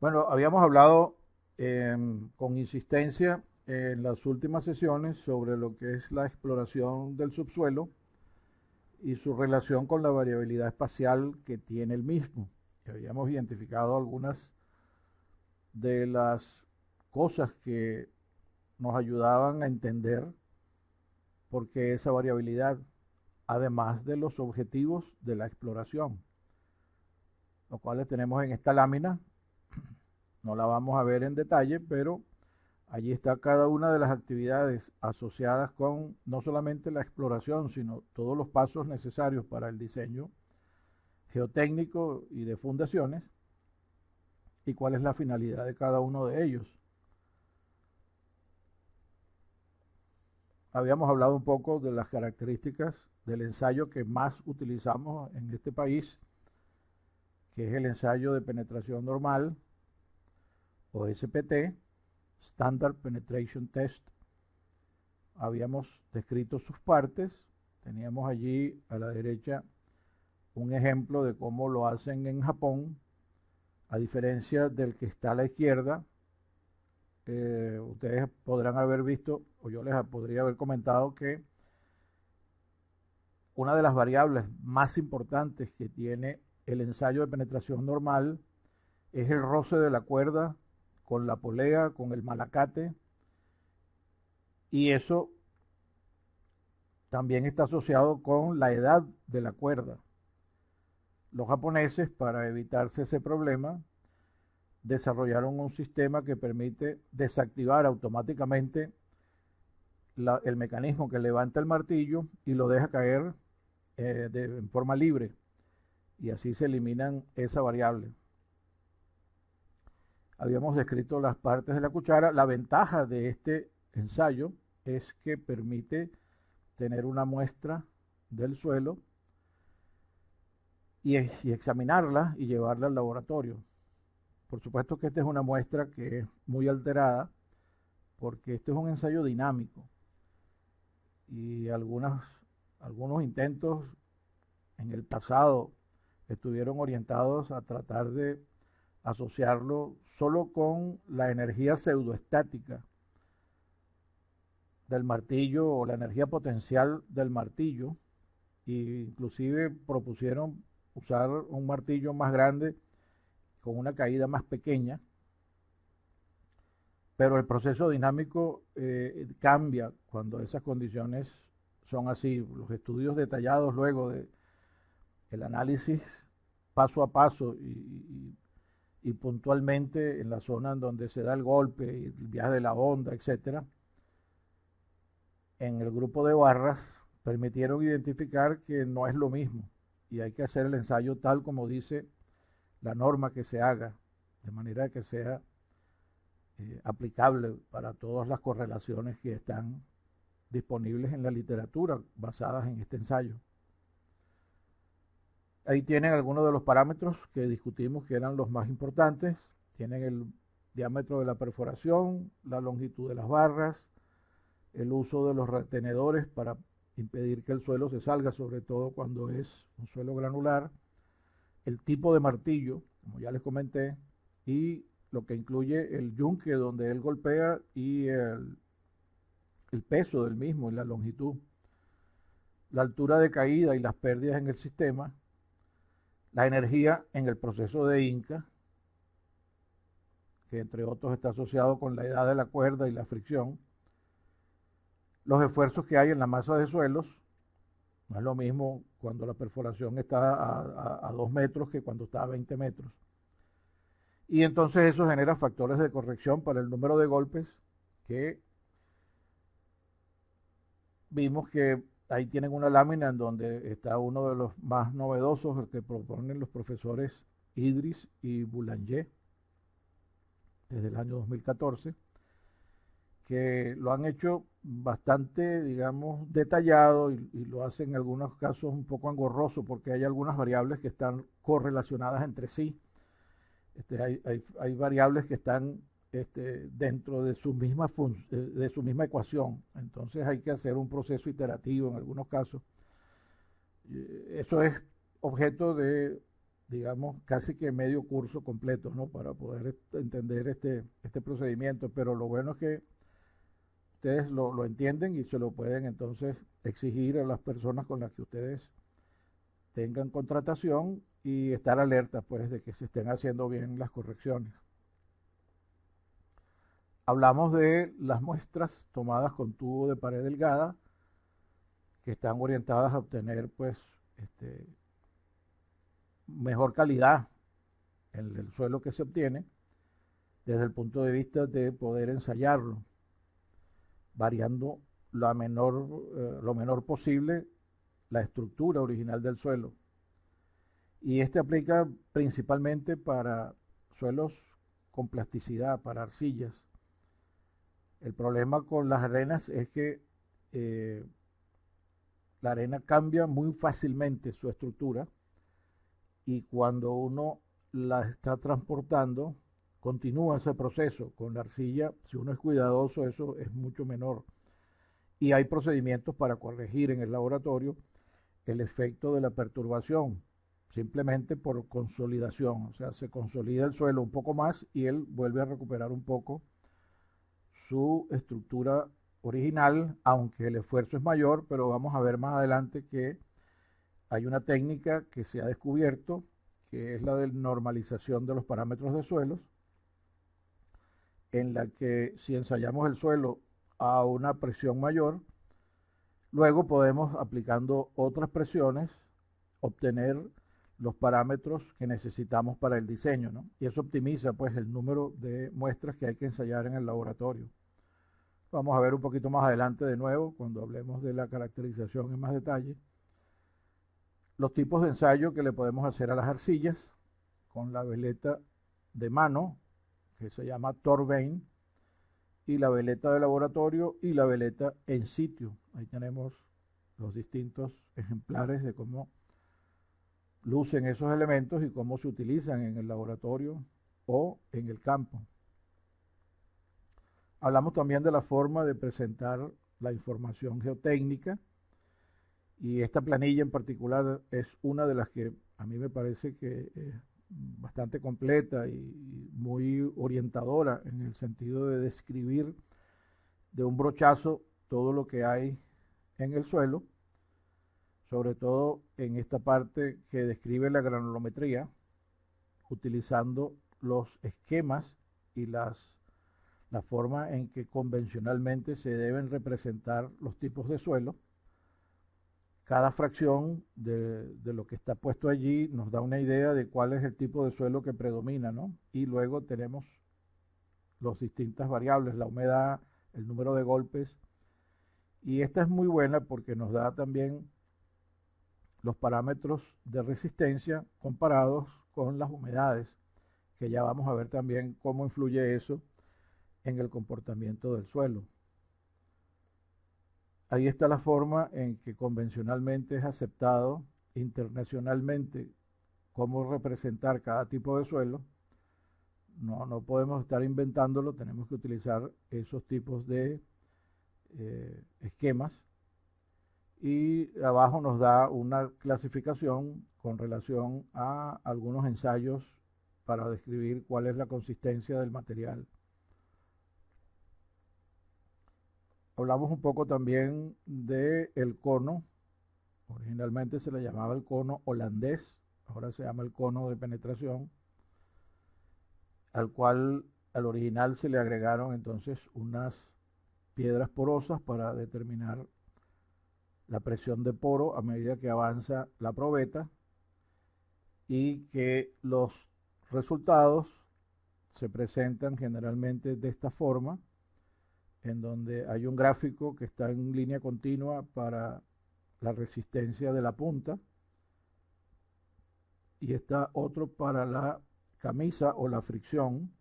Bueno, habíamos hablado con insistencia en las últimas sesiones sobre lo que es la exploración del subsuelo y su relación con la variabilidad espacial que tiene el mismo. Y habíamos identificado algunas de las cosas que nos ayudaban a entender por qué esa variabilidad, además de los objetivos de la exploración, los cuales tenemos en esta lámina. No la vamos a ver en detalle, pero allí está cada una de las actividades asociadas con no solamente la exploración, sino todos los pasos necesarios para el diseño geotécnico y de fundaciones y cuál es la finalidad de cada uno de ellos. Habíamos hablado un poco de las características del ensayo que más utilizamos en este país, que es el ensayo de penetración normal o SPT, Standard Penetration Test. Habíamos descrito sus partes, teníamos allí a la derecha un ejemplo de cómo lo hacen en Japón, a diferencia del que está a la izquierda. Ustedes podrán haber visto, o yo les podría haber comentado, que una de las variables más importantes que tiene el ensayo de penetración normal es el roce de la cuerda con la polea, con el malacate, y eso también está asociado con la edad de la cuerda. Los japoneses, para evitarse ese problema, desarrollaron un sistema que permite desactivar automáticamente el mecanismo que levanta el martillo y lo deja caer en forma libre, y así se eliminan esa variable. Habíamos descrito las partes de la cuchara. La ventaja de este ensayo es que permite tener una muestra del suelo y examinarla y llevarla al laboratorio. Por supuesto que esta es una muestra que es muy alterada porque este es un ensayo dinámico y algunos intentos en el pasado estuvieron orientados a tratar de asociarlo solo con la energía pseudoestática del martillo o la energía potencial del martillo, e inclusive propusieron usar un martillo más grande con una caída más pequeña, pero el proceso dinámico cambia cuando esas condiciones son así. Los estudios detallados luego de el análisis paso a paso y puntualmente en la zona en donde se da el golpe y el viaje de la onda, etcétera, en el grupo de barras permitieron identificar que no es lo mismo y hay que hacer el ensayo tal como dice la norma que se haga, de manera que sea aplicable para todas las correlaciones que están disponibles en la literatura basadas en este ensayo. Ahí tienen algunos de los parámetros que discutimos que eran los más importantes. Tienen el diámetro de la perforación, la longitud de las barras, el uso de los retenedores para impedir que el suelo se salga, sobre todo cuando es un suelo granular, el tipo de martillo, como ya les comenté, y lo que incluye el yunque donde él golpea y el peso del mismo y la longitud, la altura de caída y las pérdidas en el sistema, la energía en el proceso de Inca, que entre otros está asociado con la edad de la cuerda y la fricción, los esfuerzos que hay en la masa de suelos. No es lo mismo cuando la perforación está a 2 metros que cuando está a 20 metros. Y entonces eso genera factores de corrección para el número de golpes que vimos que ahí tienen una lámina en donde está uno de los más novedosos, el que proponen los profesores Idris y Boulanger desde el año 2014, que lo han hecho bastante, digamos, detallado y lo hacen en algunos casos un poco engorroso porque hay algunas variables que están correlacionadas entre sí. Hay variables que están dentro de de su misma ecuación. Entonces hay que hacer un proceso iterativo en algunos casos. Eso es objeto de digamos, casi que medio curso completo, ¿no? Para poder entender este procedimiento, pero lo bueno es que ustedes lo entienden y se lo pueden entonces exigir a las personas con las que ustedes tengan contratación y estar alerta pues de que se estén haciendo bien las correcciones. Hablamos de las muestras tomadas con tubo de pared delgada que están orientadas a obtener pues mejor calidad en el suelo que se obtiene desde el punto de vista de poder ensayarlo, variando lo menor posible la estructura original del suelo. Y este aplica principalmente para suelos con plasticidad, para arcillas. El problema con las arenas es que la arena cambia muy fácilmente su estructura y cuando uno la está transportando, continúa ese proceso. Con la arcilla, si uno es cuidadoso, eso es mucho menor. Y hay procedimientos para corregir en el laboratorio el efecto de la perturbación, simplemente por consolidación. O sea, se consolida el suelo un poco más y él vuelve a recuperar un poco su estructura original, aunque el esfuerzo es mayor, pero vamos a ver más adelante que hay una técnica que se ha descubierto, que es la de normalización de los parámetros de suelos, en la que si ensayamos el suelo a una presión mayor, luego podemos, aplicando otras presiones, obtener los parámetros que necesitamos para el diseño, ¿no? Y eso optimiza pues el número de muestras que hay que ensayar en el laboratorio. Vamos a ver un poquito más adelante de nuevo, cuando hablemos de la caracterización en más detalle, los tipos de ensayo que le podemos hacer a las arcillas con la veleta de mano, que se llama Torvein, y la veleta de laboratorio y la veleta en sitio. Ahí tenemos los distintos ejemplares de cómo lucen esos elementos y cómo se utilizan en el laboratorio o en el campo. Hablamos también de la forma de presentar la información geotécnica y esta planilla en particular es una de las que a mí me parece que es bastante completa y muy orientadora en el sentido de describir de un brochazo todo lo que hay en el suelo, sobre todo en esta parte que describe la granulometría, utilizando los esquemas y la forma en que convencionalmente se deben representar los tipos de suelo. Cada fracción de lo que está puesto allí nos da una idea de cuál es el tipo de suelo que predomina, ¿no? Y luego tenemos las distintas variables, la humedad, el número de golpes. Y esta es muy buena porque nos da también los parámetros de resistencia comparados con las humedades, que ya vamos a ver también cómo influye eso en el comportamiento del suelo. Ahí está la forma en que convencionalmente es aceptado internacionalmente cómo representar cada tipo de suelo. No podemos estar inventándolo, tenemos que utilizar esos tipos de esquemas. Y abajo nos da una clasificación con relación a algunos ensayos para describir cuál es la consistencia del material. Hablamos un poco también del cono. Originalmente se le llamaba el cono holandés, ahora se llama el cono de penetración, al cual al original se le agregaron entonces unas piedras porosas para determinar la presión de poro a medida que avanza la probeta, y que los resultados se presentan generalmente de esta forma, en donde hay un gráfico que está en línea continua para la resistencia de la punta y está otro para la camisa o la fricción.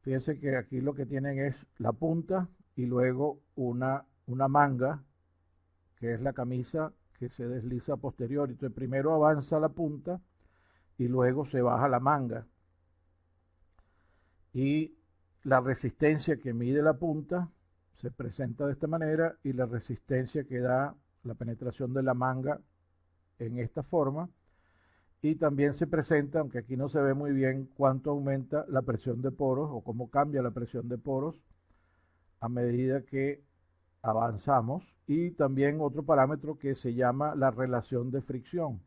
Fíjense que aquí lo que tienen es la punta y luego una manga, que es la camisa que se desliza posterior. Entonces primero avanza la punta y luego se baja la manga. Y la resistencia que mide la punta se presenta de esta manera y la resistencia que da la penetración de la manga en esta forma, y también se presenta, aunque aquí no se ve muy bien, cuánto aumenta la presión de poros o cómo cambia la presión de poros a medida que avanzamos, y también otro parámetro que se llama la relación de fricción,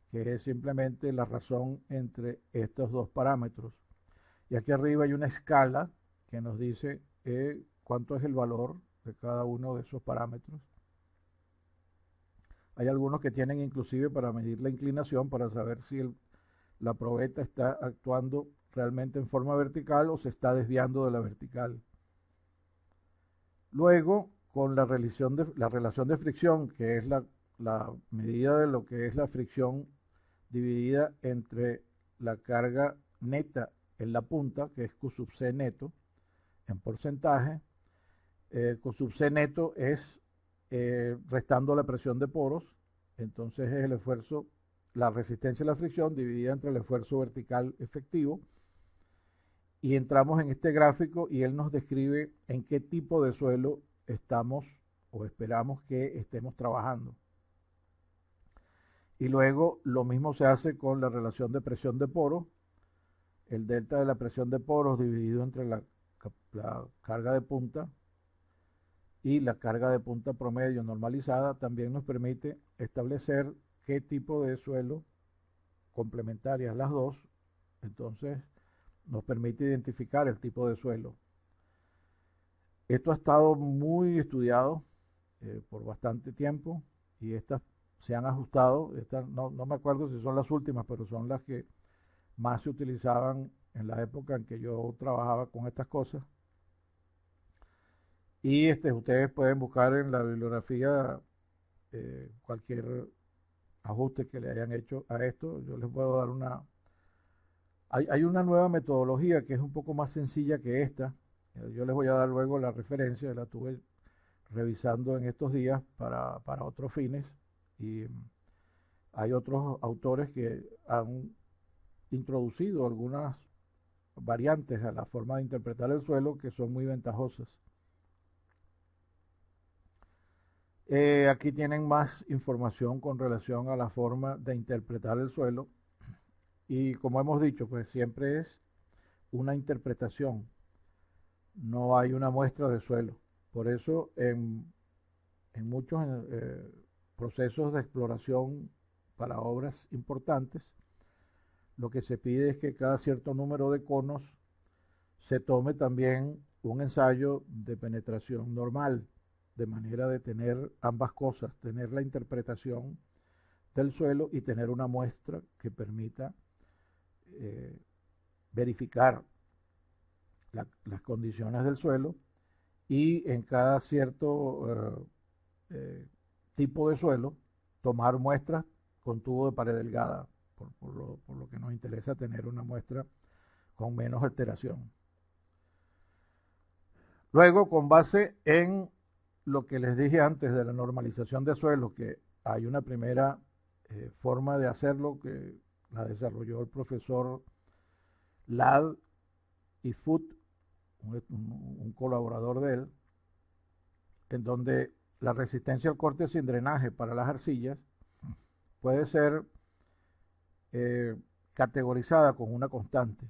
que es simplemente la razón entre estos dos parámetros. Y aquí arriba hay una escala que nos dice cuánto es el valor de cada uno de esos parámetros. Hay algunos que tienen inclusive para medir la inclinación, para saber si la probeta está actuando realmente en forma vertical o se está desviando de la vertical. Luego, con la relación de fricción, que es la medida de lo que es la fricción dividida entre la carga neta en la punta, que es Q sub C neto, en porcentaje. Q sub C neto es restando la presión de poros, entonces es el esfuerzo, la resistencia a la fricción dividida entre el esfuerzo vertical efectivo. Y entramos en este gráfico y él nos describe en qué tipo de suelo estamos o esperamos que estemos trabajando. Y luego lo mismo se hace con la relación de presión de poros, el delta de la presión de poros dividido entre la carga de punta y la carga de punta promedio normalizada también nos permite establecer qué tipo de suelo, complementarias las dos, entonces nos permite identificar el tipo de suelo. Esto ha estado muy estudiado por bastante tiempo y estas se han ajustado. No me acuerdo si son las últimas, pero son las que más se utilizaban en la época en que yo trabajaba con estas cosas. Y ustedes pueden buscar en la bibliografía cualquier ajuste que le hayan hecho a esto. Yo les puedo dar una... Hay una nueva metodología que es un poco más sencilla que esta. Yo les voy a dar luego la referencia, la tuve revisando en estos días para otros fines. Y hay otros autores que han introducido algunas variantes a la forma de interpretar el suelo que son muy ventajosas. Aquí tienen más información con relación a la forma de interpretar el suelo. Y como hemos dicho, pues siempre es una interpretación, no hay una muestra de suelo. Por eso en muchos procesos de exploración para obras importantes, lo que se pide es que cada cierto número de conos se tome también un ensayo de penetración normal, de manera de tener ambas cosas, tener la interpretación del suelo y tener una muestra que permita verificar las condiciones del suelo, y en cada cierto tipo de suelo tomar muestras con tubo de pared delgada, por lo que nos interesa tener una muestra con menos alteración. Luego, con base en lo que les dije antes de la normalización de suelo, que hay una primera forma de hacerlo que la desarrolló el profesor Ladd y Foote, un colaborador de él, en donde la resistencia al corte sin drenaje para las arcillas puede ser categorizada con una constante,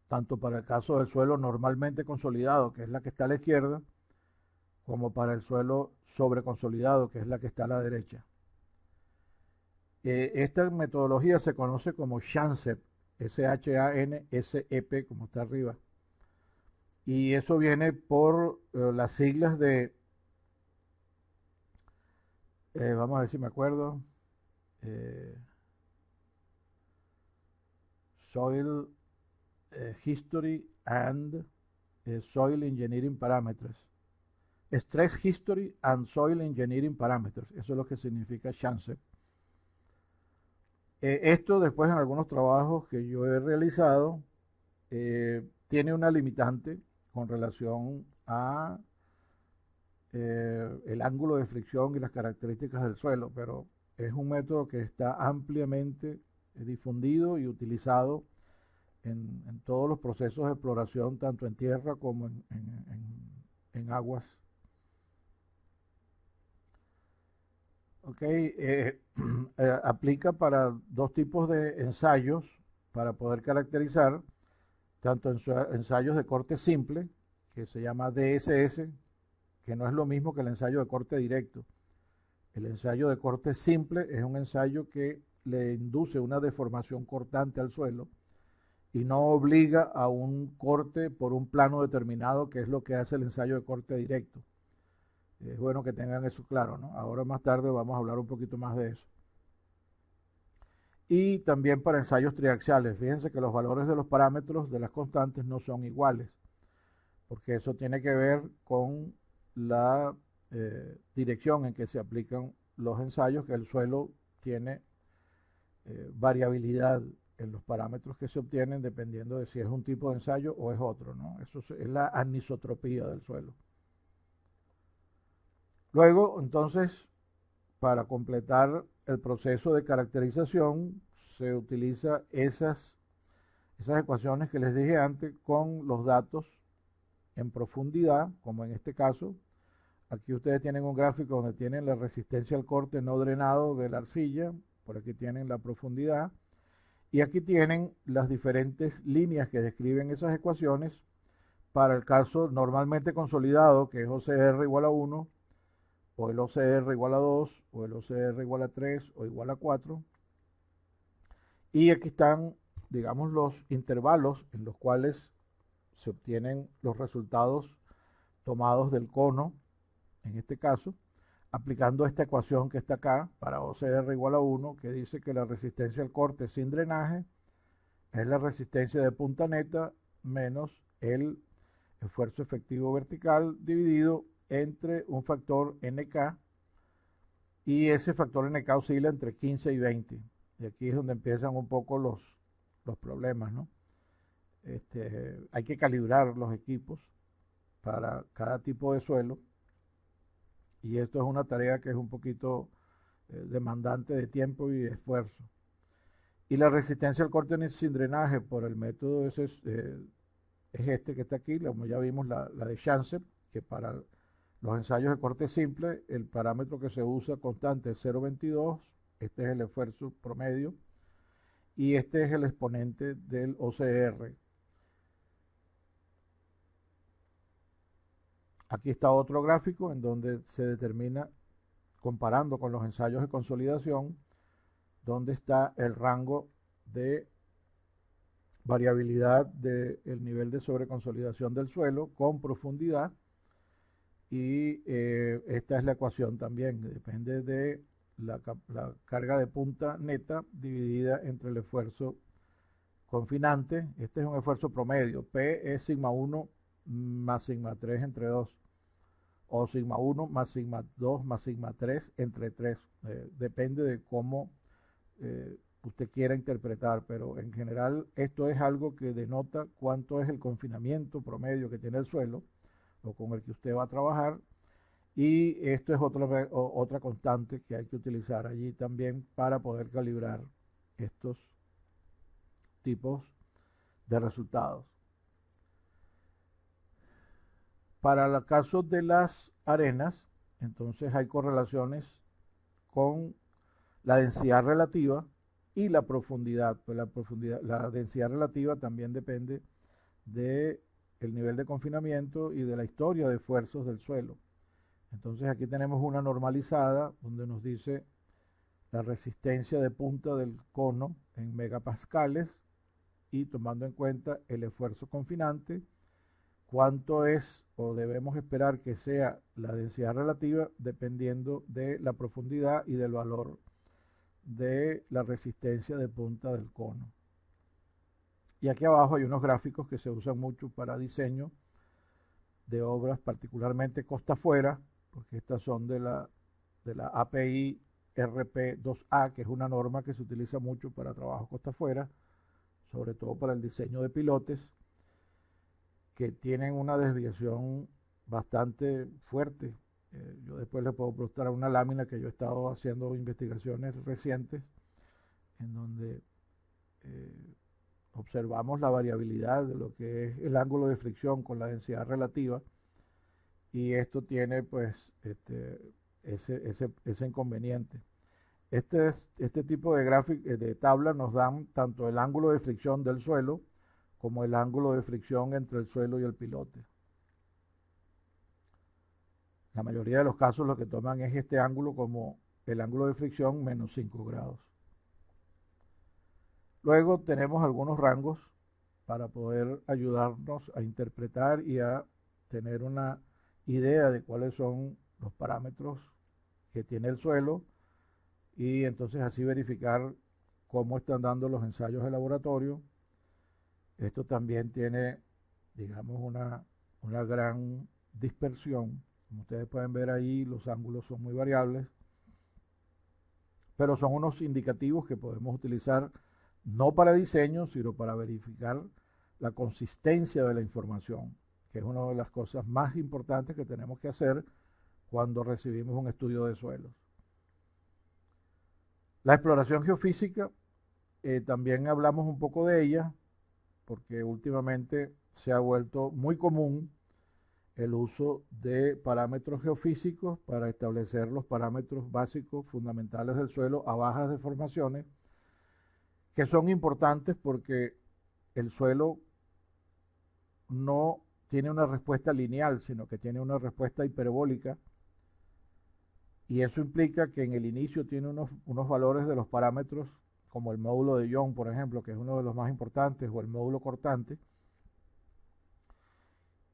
tanto para el caso del suelo normalmente consolidado, que es la que está a la izquierda, como para el suelo sobreconsolidado, que es la que está a la derecha. Esta metodología se conoce como SHANSEP, SHANSEP, como está arriba. Y eso viene por las siglas de, vamos a ver si me acuerdo, Soil History and Soil Engineering Parameters. Stress History and Soil Engineering Parameters. Eso es lo que significa SHANSEP. Esto después en algunos trabajos que yo he realizado tiene una limitante con relación a el ángulo de fricción y las características del suelo, pero es un método que está ampliamente difundido y utilizado en todos los procesos de exploración, tanto en tierra como en aguas. Ok, aplica para dos tipos de ensayos para poder caracterizar, tanto ensayos de corte simple, que se llama DSS, que no es lo mismo que el ensayo de corte directo. El ensayo de corte simple es un ensayo que le induce una deformación cortante al suelo y no obliga a un corte por un plano determinado, que es lo que hace el ensayo de corte directo. Es bueno que tengan eso claro, ¿no? Ahora más tarde vamos a hablar un poquito más de eso. Y también para ensayos triaxiales. Fíjense que los valores de los parámetros de las constantes no son iguales, porque eso tiene que ver con la dirección en que se aplican los ensayos, que el suelo tiene variabilidad en los parámetros que se obtienen dependiendo de si es un tipo de ensayo o es otro, ¿no? Eso es la anisotropía del suelo. Luego, entonces, para completar el proceso de caracterización, se utiliza esas ecuaciones que les dije antes con los datos en profundidad, como en este caso. Aquí ustedes tienen un gráfico donde tienen la resistencia al corte no drenado de la arcilla, por aquí tienen la profundidad, y aquí tienen las diferentes líneas que describen esas ecuaciones para el caso normalmente consolidado, que es OCR igual a 1, o el OCR igual a 2, o el OCR igual a 3, o igual a 4. Y aquí están, digamos, los intervalos en los cuales se obtienen los resultados tomados del cono, en este caso, aplicando esta ecuación que está acá, para OCR igual a 1, que dice que la resistencia al corte sin drenaje es la resistencia de punta neta menos el esfuerzo efectivo vertical dividido entre un factor NK, y ese factor NK oscila entre 15 y 20. Y aquí es donde empiezan un poco los problemas, ¿no? Hay que calibrar los equipos para cada tipo de suelo, y esto es una tarea que es un poquito demandante de tiempo y de esfuerzo. Y la resistencia al corte sin drenaje por el método es este que está aquí, como ya vimos la de Chance, que para los ensayos de corte simple el parámetro que se usa constante es 0,22, este es el esfuerzo promedio, y este es el exponente del OCR. Aquí está otro gráfico en donde se determina, comparando con los ensayos de consolidación, dónde está el rango de variabilidad del nivel de sobreconsolidación del suelo con profundidad, y esta es la ecuación también, depende de la carga de punta neta dividida entre el esfuerzo confinante. Este es un esfuerzo promedio, P es sigma 1 más sigma 3 entre 2, o sigma 1 más sigma 2 más sigma 3 entre 3, depende de cómo usted quiera interpretar, pero en general esto es algo que denota cuánto es el confinamiento promedio que tiene el suelo o con el que usted va a trabajar, y esto es otra constante que hay que utilizar allí también para poder calibrar estos tipos de resultados. Para el caso de las arenas, entonces hay correlaciones con la densidad relativa y la profundidad. Pues la densidad relativa también depende del nivel de confinamiento y de la historia de esfuerzos del suelo. Entonces aquí tenemos una normalizada donde nos dice la resistencia de punta del cono en megapascales, y tomando en cuenta el esfuerzo confinante, cuánto es o debemos esperar que sea la densidad relativa dependiendo de la profundidad y del valor de la resistencia de punta del cono. Y aquí abajo hay unos gráficos que se usan mucho para diseño de obras, particularmente costa afuera, porque estas son de la API RP2A, que es una norma que se utiliza mucho para trabajo costa afuera, sobre todo para el diseño de pilotes, que tienen una desviación bastante fuerte. Yo después les puedo mostrar una lámina que yo he estado haciendo investigaciones recientes en donde observamos la variabilidad de lo que es el ángulo de fricción con la densidad relativa, y esto tiene pues ese inconveniente. Este tipo de tabla nos dan tanto el ángulo de fricción del suelo como el ángulo de fricción entre el suelo y el pilote. La mayoría de los casos lo que toman es este ángulo como el ángulo de fricción menos 5 grados. Luego tenemos algunos rangos para poder ayudarnos a interpretar y a tener una idea de cuáles son los parámetros que tiene el suelo y entonces así verificar cómo están dando los ensayos de laboratorio. Esto también tiene, digamos, una gran dispersión. Como ustedes pueden ver ahí, los ángulos son muy variables, pero son unos indicativos que podemos utilizar no para diseño, sino para verificar la consistencia de la información, que es una de las cosas más importantes que tenemos que hacer cuando recibimos un estudio de suelos. La exploración geofísica, también hablamos un poco de ella, porque últimamente se ha vuelto muy común el uso de parámetros geofísicos para establecer los parámetros básicos fundamentales del suelo a bajas deformaciones, que son importantes porque el suelo no tiene una respuesta lineal, sino que tiene una respuesta hiperbólica, y eso implica que en el inicio tiene unos valores de los parámetros, como el módulo de Young, por ejemplo, que es uno de los más importantes, o el módulo cortante,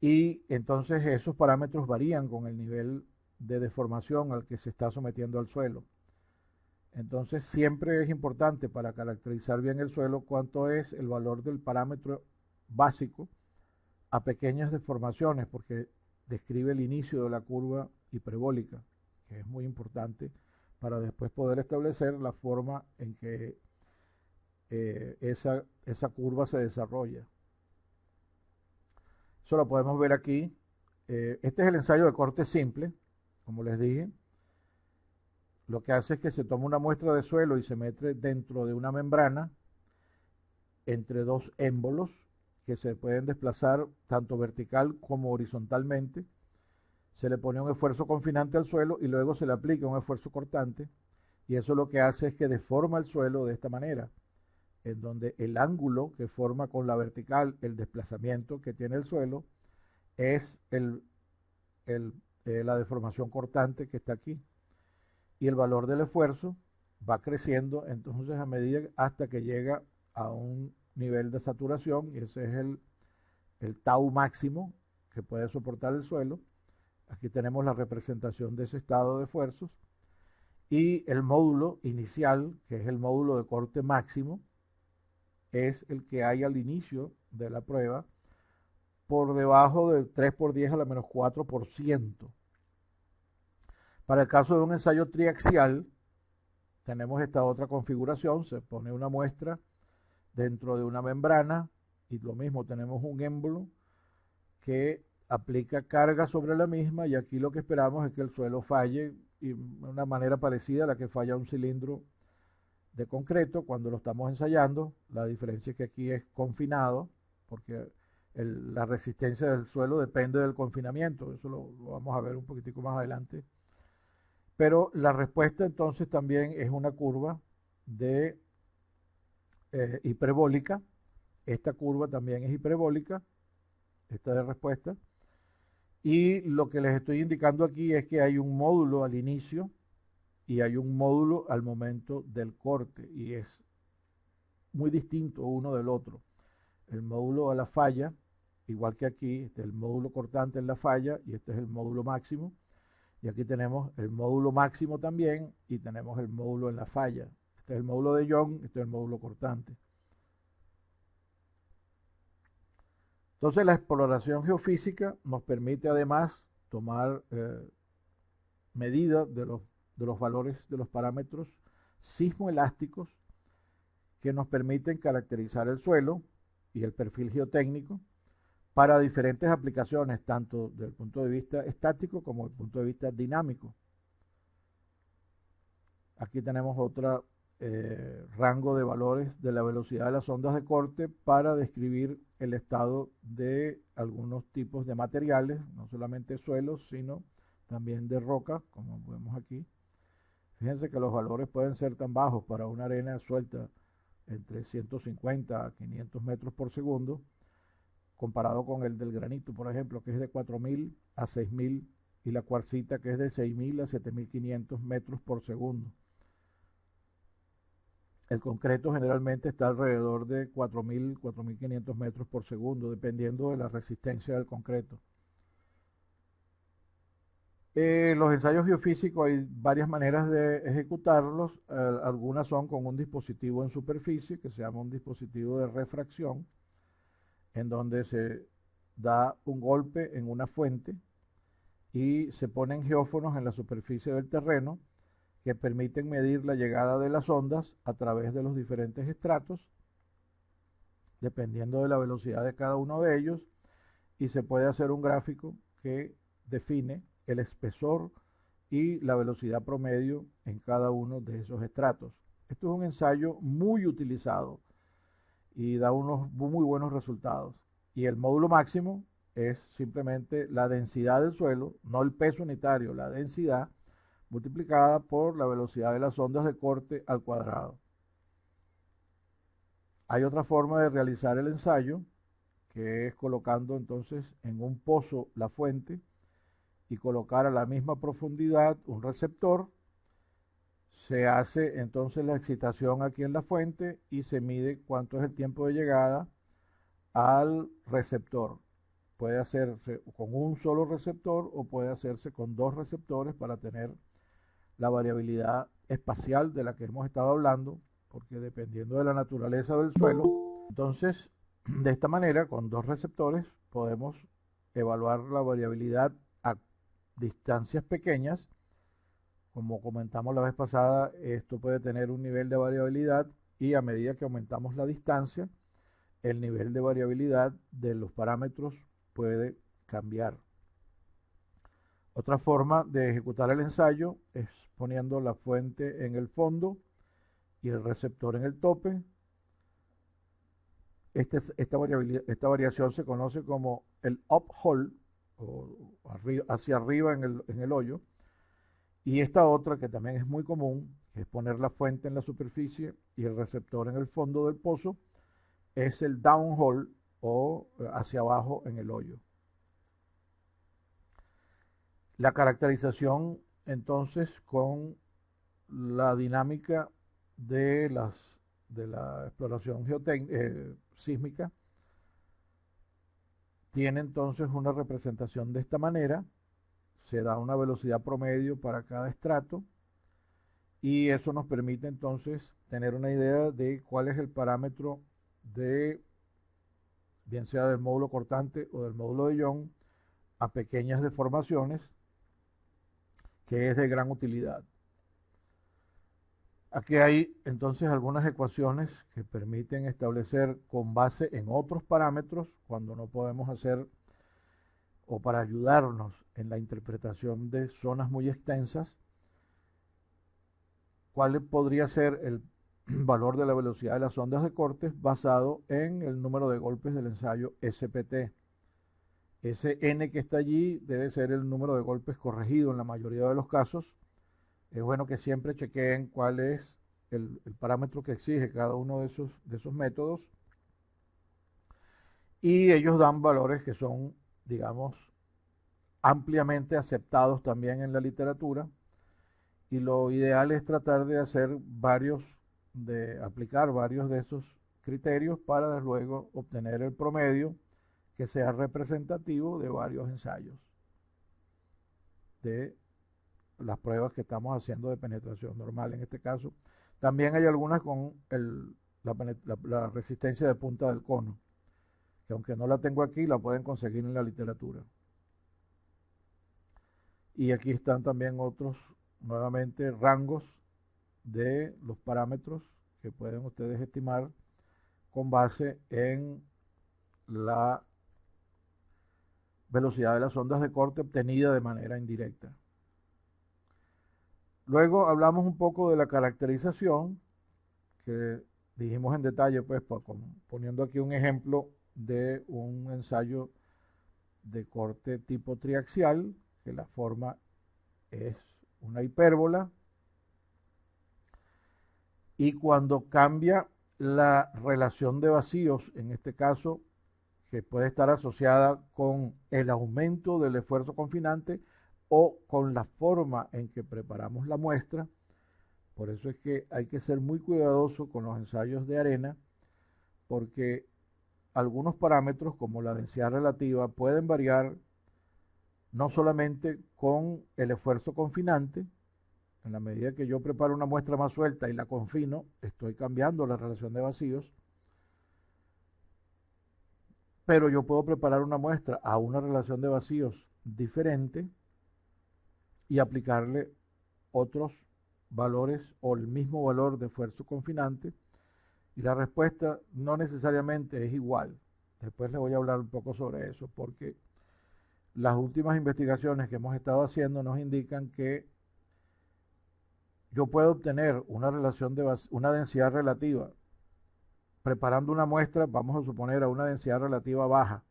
y entonces esos parámetros varían con el nivel de deformación al que se está sometiendo al suelo. Entonces siempre es importante para caracterizar bien el suelo cuánto es el valor del parámetro básico a pequeñas deformaciones, porque describe el inicio de la curva hiperbólica, que es muy importante para después poder establecer la forma en que esa curva se desarrolla. Eso lo podemos ver aquí. Este es el ensayo de corte simple, como les dije. Lo que hace es que se toma una muestra de suelo y se mete dentro de una membrana entre dos émbolos que se pueden desplazar tanto vertical como horizontalmente. Se le pone un esfuerzo confinante al suelo y luego se le aplica un esfuerzo cortante, y eso lo que hace es que deforma el suelo de esta manera, en donde el ángulo que forma con la vertical el desplazamiento que tiene el suelo es la deformación cortante que está aquí, y el valor del esfuerzo va creciendo entonces a medida hasta que llega a un nivel de saturación, y ese es el tau máximo que puede soportar el suelo. Aquí tenemos la representación de ese estado de esfuerzos, y el módulo inicial, que es el módulo de corte máximo, es el que hay al inicio de la prueba, por debajo del 3 por 10 a la menos 4%. Para el caso de un ensayo triaxial, tenemos esta otra configuración. Se pone una muestra dentro de una membrana, y lo mismo, tenemos un émbolo que aplica carga sobre la misma, y aquí lo que esperamos es que el suelo falle, y de una manera parecida a la que falla un cilindro de concreto cuando lo estamos ensayando. La diferencia es que aquí es confinado, porque la resistencia del suelo depende del confinamiento. Eso lo vamos a ver un poquitico más adelante. Pero la respuesta entonces también es una curva de hiperbólica. Esta curva también es hiperbólica, esta de respuesta. Y lo que les estoy indicando aquí es que hay un módulo al inicio y hay un módulo al momento del corte, y es muy distinto uno del otro. El módulo a la falla, igual que aquí, este es el módulo cortante en la falla, y este es el módulo máximo. Y aquí tenemos el módulo máximo también, y tenemos el módulo en la falla. Este es el módulo de Young, este es el módulo cortante. Entonces la exploración geofísica nos permite además tomar medidas de los valores de los parámetros sismoelásticos, que nos permiten caracterizar el suelo y el perfil geotécnico para diferentes aplicaciones, tanto desde el punto de vista estático como desde el punto de vista dinámico. Aquí tenemos otro rango de valores de la velocidad de las ondas de corte para describir el estado de algunos tipos de materiales, no solamente suelos, sino también de roca, como vemos aquí. Fíjense que los valores pueden ser tan bajos para una arena suelta entre 150 a 500 metros por segundo, comparado con el del granito, por ejemplo, que es de 4.000 a 6.000, y la cuarcita, que es de 6.000 a 7.500 metros por segundo. El concreto generalmente está alrededor de 4.000, 4.500 metros por segundo, dependiendo de la resistencia del concreto. Los ensayos geofísicos hay varias maneras de ejecutarlos. Algunas son con un dispositivo en superficie, que se llama un dispositivo de refracción, en donde se da un golpe en una fuente y se ponen geófonos en la superficie del terreno que permiten medir la llegada de las ondas a través de los diferentes estratos, dependiendo de la velocidad de cada uno de ellos, y se puede hacer un gráfico que define el espesor y la velocidad promedio en cada uno de esos estratos. Esto es un ensayo muy utilizado y da unos muy buenos resultados. Y el módulo máximo es simplemente la densidad del suelo, no el peso unitario, la densidad multiplicada por la velocidad de las ondas de corte al cuadrado. Hay otra forma de realizar el ensayo, que es colocando entonces en un pozo la fuente y colocar a la misma profundidad un receptor. Se hace entonces la excitación aquí en la fuente y se mide cuánto es el tiempo de llegada al receptor. Puede hacerse con un solo receptor o puede hacerse con dos receptores para tener la variabilidad espacial de la que hemos estado hablando, porque dependiendo de la naturaleza del suelo, entonces de esta manera con dos receptores podemos evaluar la variabilidad a distancias pequeñas. Como comentamos la vez pasada, esto puede tener un nivel de variabilidad y a medida que aumentamos la distancia, el nivel de variabilidad de los parámetros puede cambiar. Otra forma de ejecutar el ensayo es poniendo la fuente en el fondo y el receptor en el tope. Esta variación se conoce como el uphole, o hacia arriba en el hoyo. Y esta otra, que también es muy común, que es poner la fuente en la superficie y el receptor en el fondo del pozo, es el downhole, o hacia abajo en el hoyo. La caracterización entonces con la dinámica de la exploración sísmica tiene entonces una representación de esta manera. Se da una velocidad promedio para cada estrato y eso nos permite entonces tener una idea de cuál es el parámetro de, bien sea del módulo cortante o del módulo de Young, a pequeñas deformaciones, que es de gran utilidad. Aquí hay entonces algunas ecuaciones que permiten establecer con base en otros parámetros, cuando no podemos hacer, o para ayudarnos en la interpretación de zonas muy extensas, cuál podría ser el valor de la velocidad de las ondas de cortes basado en el número de golpes del ensayo SPT. Ese n que está allí debe ser el número de golpes corregido en la mayoría de los casos. Es bueno que siempre chequeen cuál es el parámetro que exige cada uno de esos métodos. Y ellos dan valores que son, digamos, ampliamente aceptados también en la literatura. Y lo ideal es tratar de aplicar varios de esos criterios para luego obtener el promedio que sea representativo de varios ensayos de las pruebas que estamos haciendo de penetración normal en este caso. También hay algunas con la resistencia de punta del cono, que aunque no la tengo aquí, la pueden conseguir en la literatura. Y aquí están también otros, nuevamente, rangos de los parámetros que pueden ustedes estimar con base en la velocidad de las ondas de corte obtenida de manera indirecta. Luego hablamos un poco de la caracterización, que dijimos en detalle, pues poniendo aquí un ejemplo de un ensayo de corte tipo triaxial, que la forma es una hipérbola, y cuando cambia la relación de vacíos, en este caso, que puede estar asociada con el aumento del esfuerzo confinante o con la forma en que preparamos la muestra. Por eso es que hay que ser muy cuidadoso con los ensayos de arena, porque algunos parámetros como la densidad relativa pueden variar no solamente con el esfuerzo confinante. En la medida que yo preparo una muestra más suelta y la confino, estoy cambiando la relación de vacíos, pero yo puedo preparar una muestra a una relación de vacíos diferente y aplicarle otros valores o el mismo valor de esfuerzo confinante, y la respuesta no necesariamente es igual. Después les voy a hablar un poco sobre eso, porque las últimas investigaciones que hemos estado haciendo nos indican que yo puedo obtener una relación de una densidad relativa preparando una muestra, vamos a suponer, a una densidad relativa baja,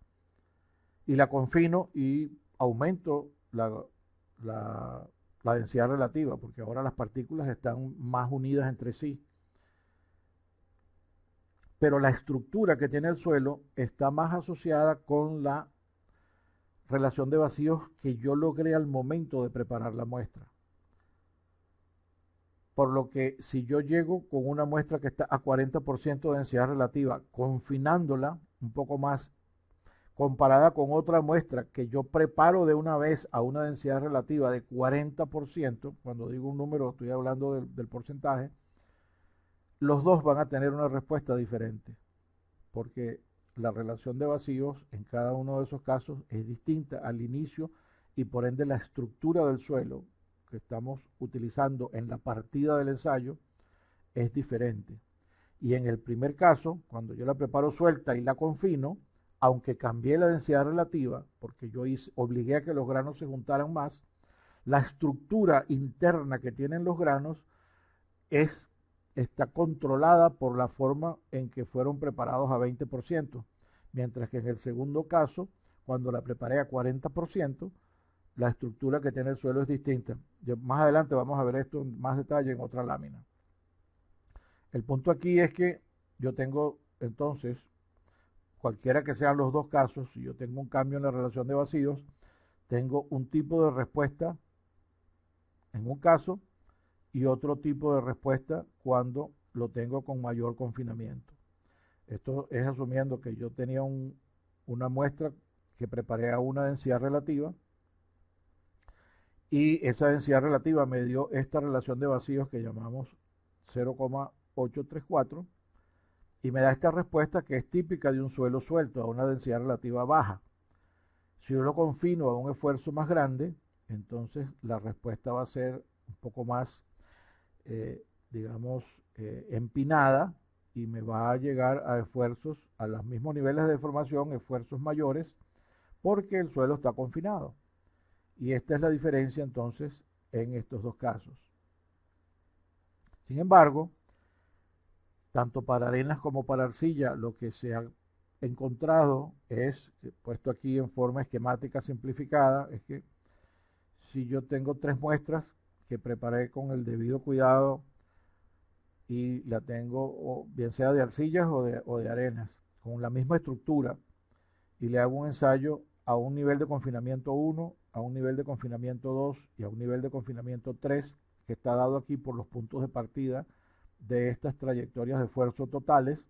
y la confino y aumento la densidad relativa, porque ahora las partículas están más unidas entre sí. Pero la estructura que tiene el suelo está más asociada con la relación de vacíos que yo logré al momento de preparar la muestra. Por lo que si yo llego con una muestra que está a 40% de densidad relativa, confinándola un poco más, comparada con otra muestra que yo preparo de una vez a una densidad relativa de 40%, cuando digo un número estoy hablando del porcentaje, los dos van a tener una respuesta diferente, porque la relación de vacíos en cada uno de esos casos es distinta al inicio, y por ende la estructura del suelo que estamos utilizando en la partida del ensayo es diferente. Y en el primer caso, cuando yo la preparo suelta y la confino, aunque cambié la densidad relativa, porque yo obligué a que los granos se juntaran más, la estructura interna que tienen los granos está controlada por la forma en que fueron preparados a 20%, mientras que en el segundo caso, cuando la preparé a 40%, la estructura que tiene el suelo es distinta. Más adelante vamos a ver esto en más detalle en otra lámina. El punto aquí es que yo tengo entonces, cualquiera que sean los dos casos, si yo tengo un cambio en la relación de vacíos, tengo un tipo de respuesta en un caso y otro tipo de respuesta cuando lo tengo con mayor confinamiento. Esto es asumiendo que yo tenía una muestra que preparé a una densidad relativa, y esa densidad relativa me dio esta relación de vacíos que llamamos 0,834, y me da esta respuesta que es típica de un suelo suelto a una densidad relativa baja. Si yo lo confino a un esfuerzo más grande, entonces la respuesta va a ser un poco más, digamos, empinada, y me va a llegar a esfuerzos, a los mismos niveles de deformación, esfuerzos mayores, porque el suelo está confinado. Y esta es la diferencia entonces en estos dos casos. Sin embargo, tanto para arenas como para arcilla, lo que se ha encontrado es, puesto aquí en forma esquemática simplificada, es que si yo tengo tres muestras que preparé con el debido cuidado y la tengo bien sea de arcillas o de arenas, con la misma estructura, y le hago un ensayo a un nivel de confinamiento 1, a un nivel de confinamiento 2 y a un nivel de confinamiento 3, que está dado aquí por los puntos de partida de estas trayectorias de esfuerzo totales.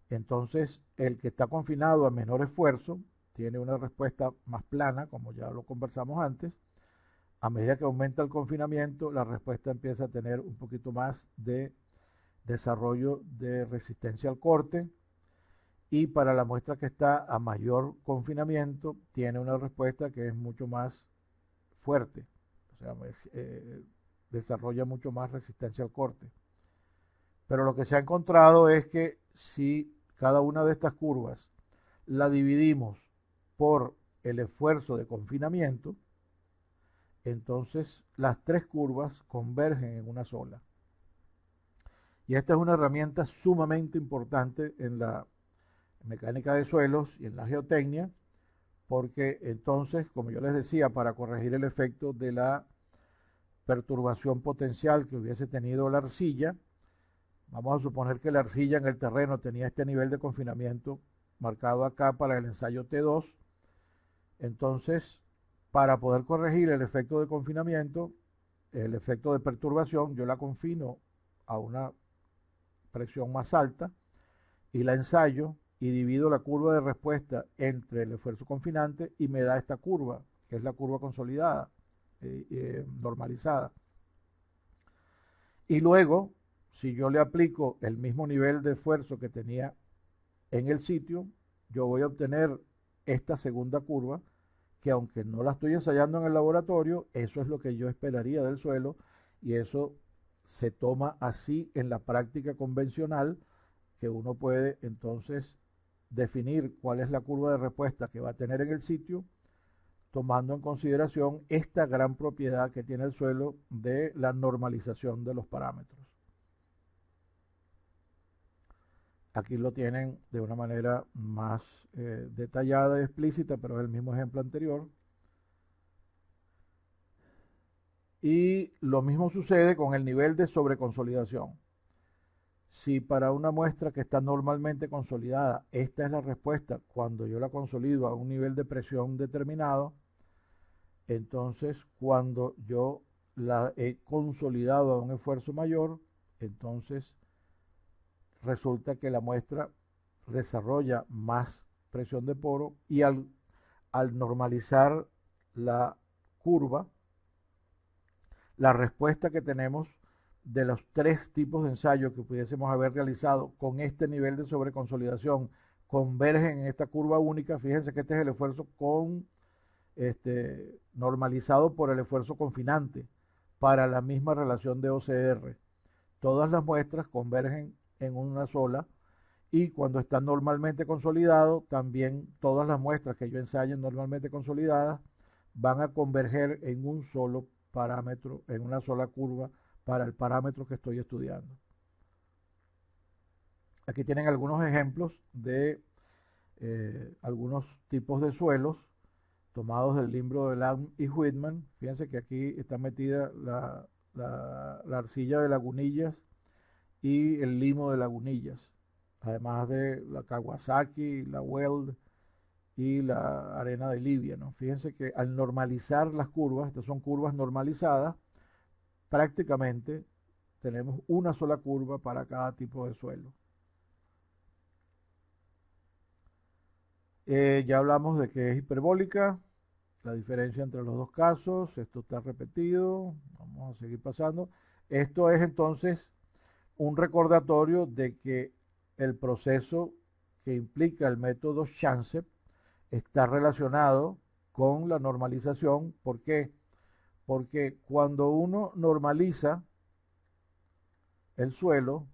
Entonces, el que está confinado a menor esfuerzo tiene una respuesta más plana, como ya lo conversamos antes. A medida que aumenta el confinamiento, la respuesta empieza a tener un poquito más de desarrollo de resistencia al corte, y para la muestra que está a mayor confinamiento tiene una respuesta que es mucho más fuerte, o sea, desarrolla mucho más resistencia al corte. Pero lo que se ha encontrado es que si cada una de estas curvas la dividimos por el esfuerzo de confinamiento, entonces las tres curvas convergen en una sola. Y esta es una herramienta sumamente importante en la mecánica de suelos y en la geotecnia, porque entonces, como yo les decía, para corregir el efecto de la perturbación potencial que hubiese tenido la arcilla, vamos a suponer que la arcilla en el terreno tenía este nivel de confinamiento marcado acá para el ensayo T2, entonces para poder corregir el efecto de confinamiento, el efecto de perturbación, yo la confino a una presión más alta y la ensayo y divido la curva de respuesta entre el esfuerzo confinante y me da esta curva, que es la curva consolidada, normalizada. Y luego, si yo le aplico el mismo nivel de esfuerzo que tenía en el sitio, yo voy a obtener esta segunda curva, que aunque no la estoy ensayando en el laboratorio, eso es lo que yo esperaría del suelo, y eso se toma así en la práctica convencional, que uno puede entonces definir cuál es la curva de respuesta que va a tener en el sitio, tomando en consideración esta gran propiedad que tiene el suelo de la normalización de los parámetros. Aquí lo tienen de una manera más detallada y explícita, pero es el mismo ejemplo anterior. Y lo mismo sucede con el nivel de sobreconsolidación. Si para una muestra que está normalmente consolidada, esta es la respuesta cuando yo la consolido a un nivel de presión determinado, entonces cuando yo la he consolidado a un esfuerzo mayor, entonces resulta que la muestra desarrolla más presión de poro y al normalizar la curva, la respuesta que tenemos de los tres tipos de ensayos que pudiésemos haber realizado con este nivel de sobreconsolidación convergen en esta curva única. Fíjense que este es el esfuerzo normalizado por el esfuerzo confinante para la misma relación de OCR. Todas las muestras convergen en una sola, y cuando están normalmente consolidados, también todas las muestras que yo ensaye normalmente consolidadas van a converger en un solo parámetro, en una sola curva para el parámetro que estoy estudiando. Aquí tienen algunos ejemplos de algunos tipos de suelos tomados del libro de Lam y Whitman. Fíjense que aquí está metida la arcilla de Lagunillas y el limo de Lagunillas, además de la Kawasaki, la Weld y la arena de Libia, ¿no? Fíjense que al normalizar las curvas, estas son curvas normalizadas, prácticamente tenemos una sola curva para cada tipo de suelo. Ya hablamos de que es hiperbólica, la diferencia entre los dos casos, esto está repetido, vamos a seguir pasando. Esto es entonces un recordatorio de que el proceso que implica el método Shansep está relacionado con la normalización. ¿Por qué? Porque cuando uno normaliza el suelo,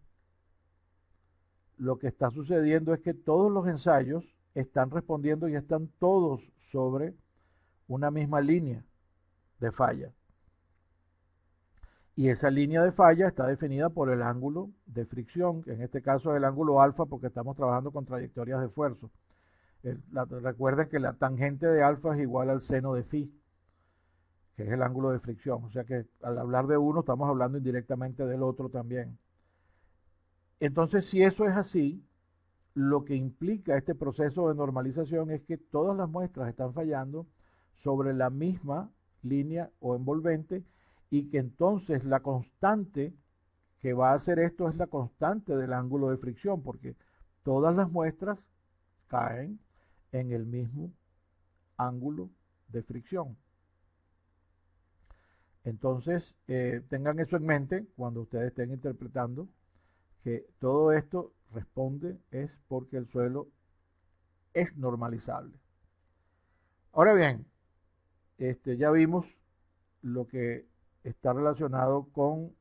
lo que está sucediendo es que todos los ensayos están respondiendo y están todos sobre una misma línea de falla. Y esa línea de falla está definida por el ángulo de fricción, que en este caso es el ángulo alfa, porque estamos trabajando con trayectorias de esfuerzo. Recuerden que la tangente de alfa es igual al seno de phi, que es el ángulo de fricción. O sea que al hablar de uno estamos hablando indirectamente del otro también. Entonces, si eso es así, lo que implica este proceso de normalización es que todas las muestras están fallando sobre la misma línea o envolvente, y que entonces la constante que va a hacer esto es la constante del ángulo de fricción, porque todas las muestras caen en el mismo ángulo de fricción. Entonces, tengan eso en mente cuando ustedes estén interpretando que todo esto responde es porque el suelo es normalizable. Ahora bien, ya vimos lo que está relacionado con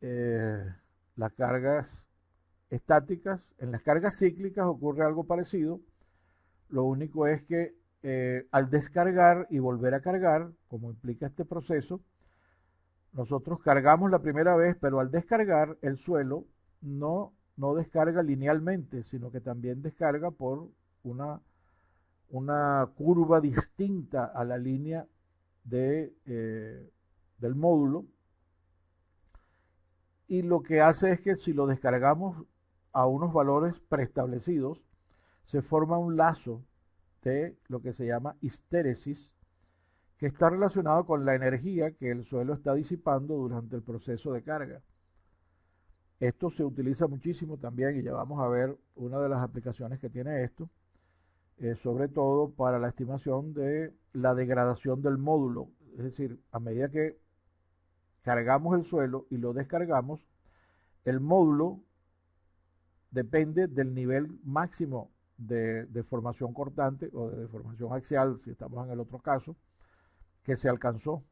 las cargas estáticas. En las cargas cíclicas ocurre algo parecido. Lo único es que al descargar y volver a cargar, como implica este proceso, nosotros cargamos la primera vez, pero al descargar el suelo no descarga linealmente, sino que también descarga por una una curva distinta a la línea del módulo, y lo que hace es que si lo descargamos a unos valores preestablecidos, se forma un lazo de lo que se llama histéresis, que está relacionado con la energía que el suelo está disipando durante el proceso de carga. Esto se utiliza muchísimo también, y ya vamos a ver una de las aplicaciones que tiene esto, sobre todo para la estimación de la degradación del módulo. Es decir, a medida que cargamos el suelo y lo descargamos, el módulo depende del nivel máximo de deformación cortante o de deformación axial, si estamos en el otro caso, que se alcanzó.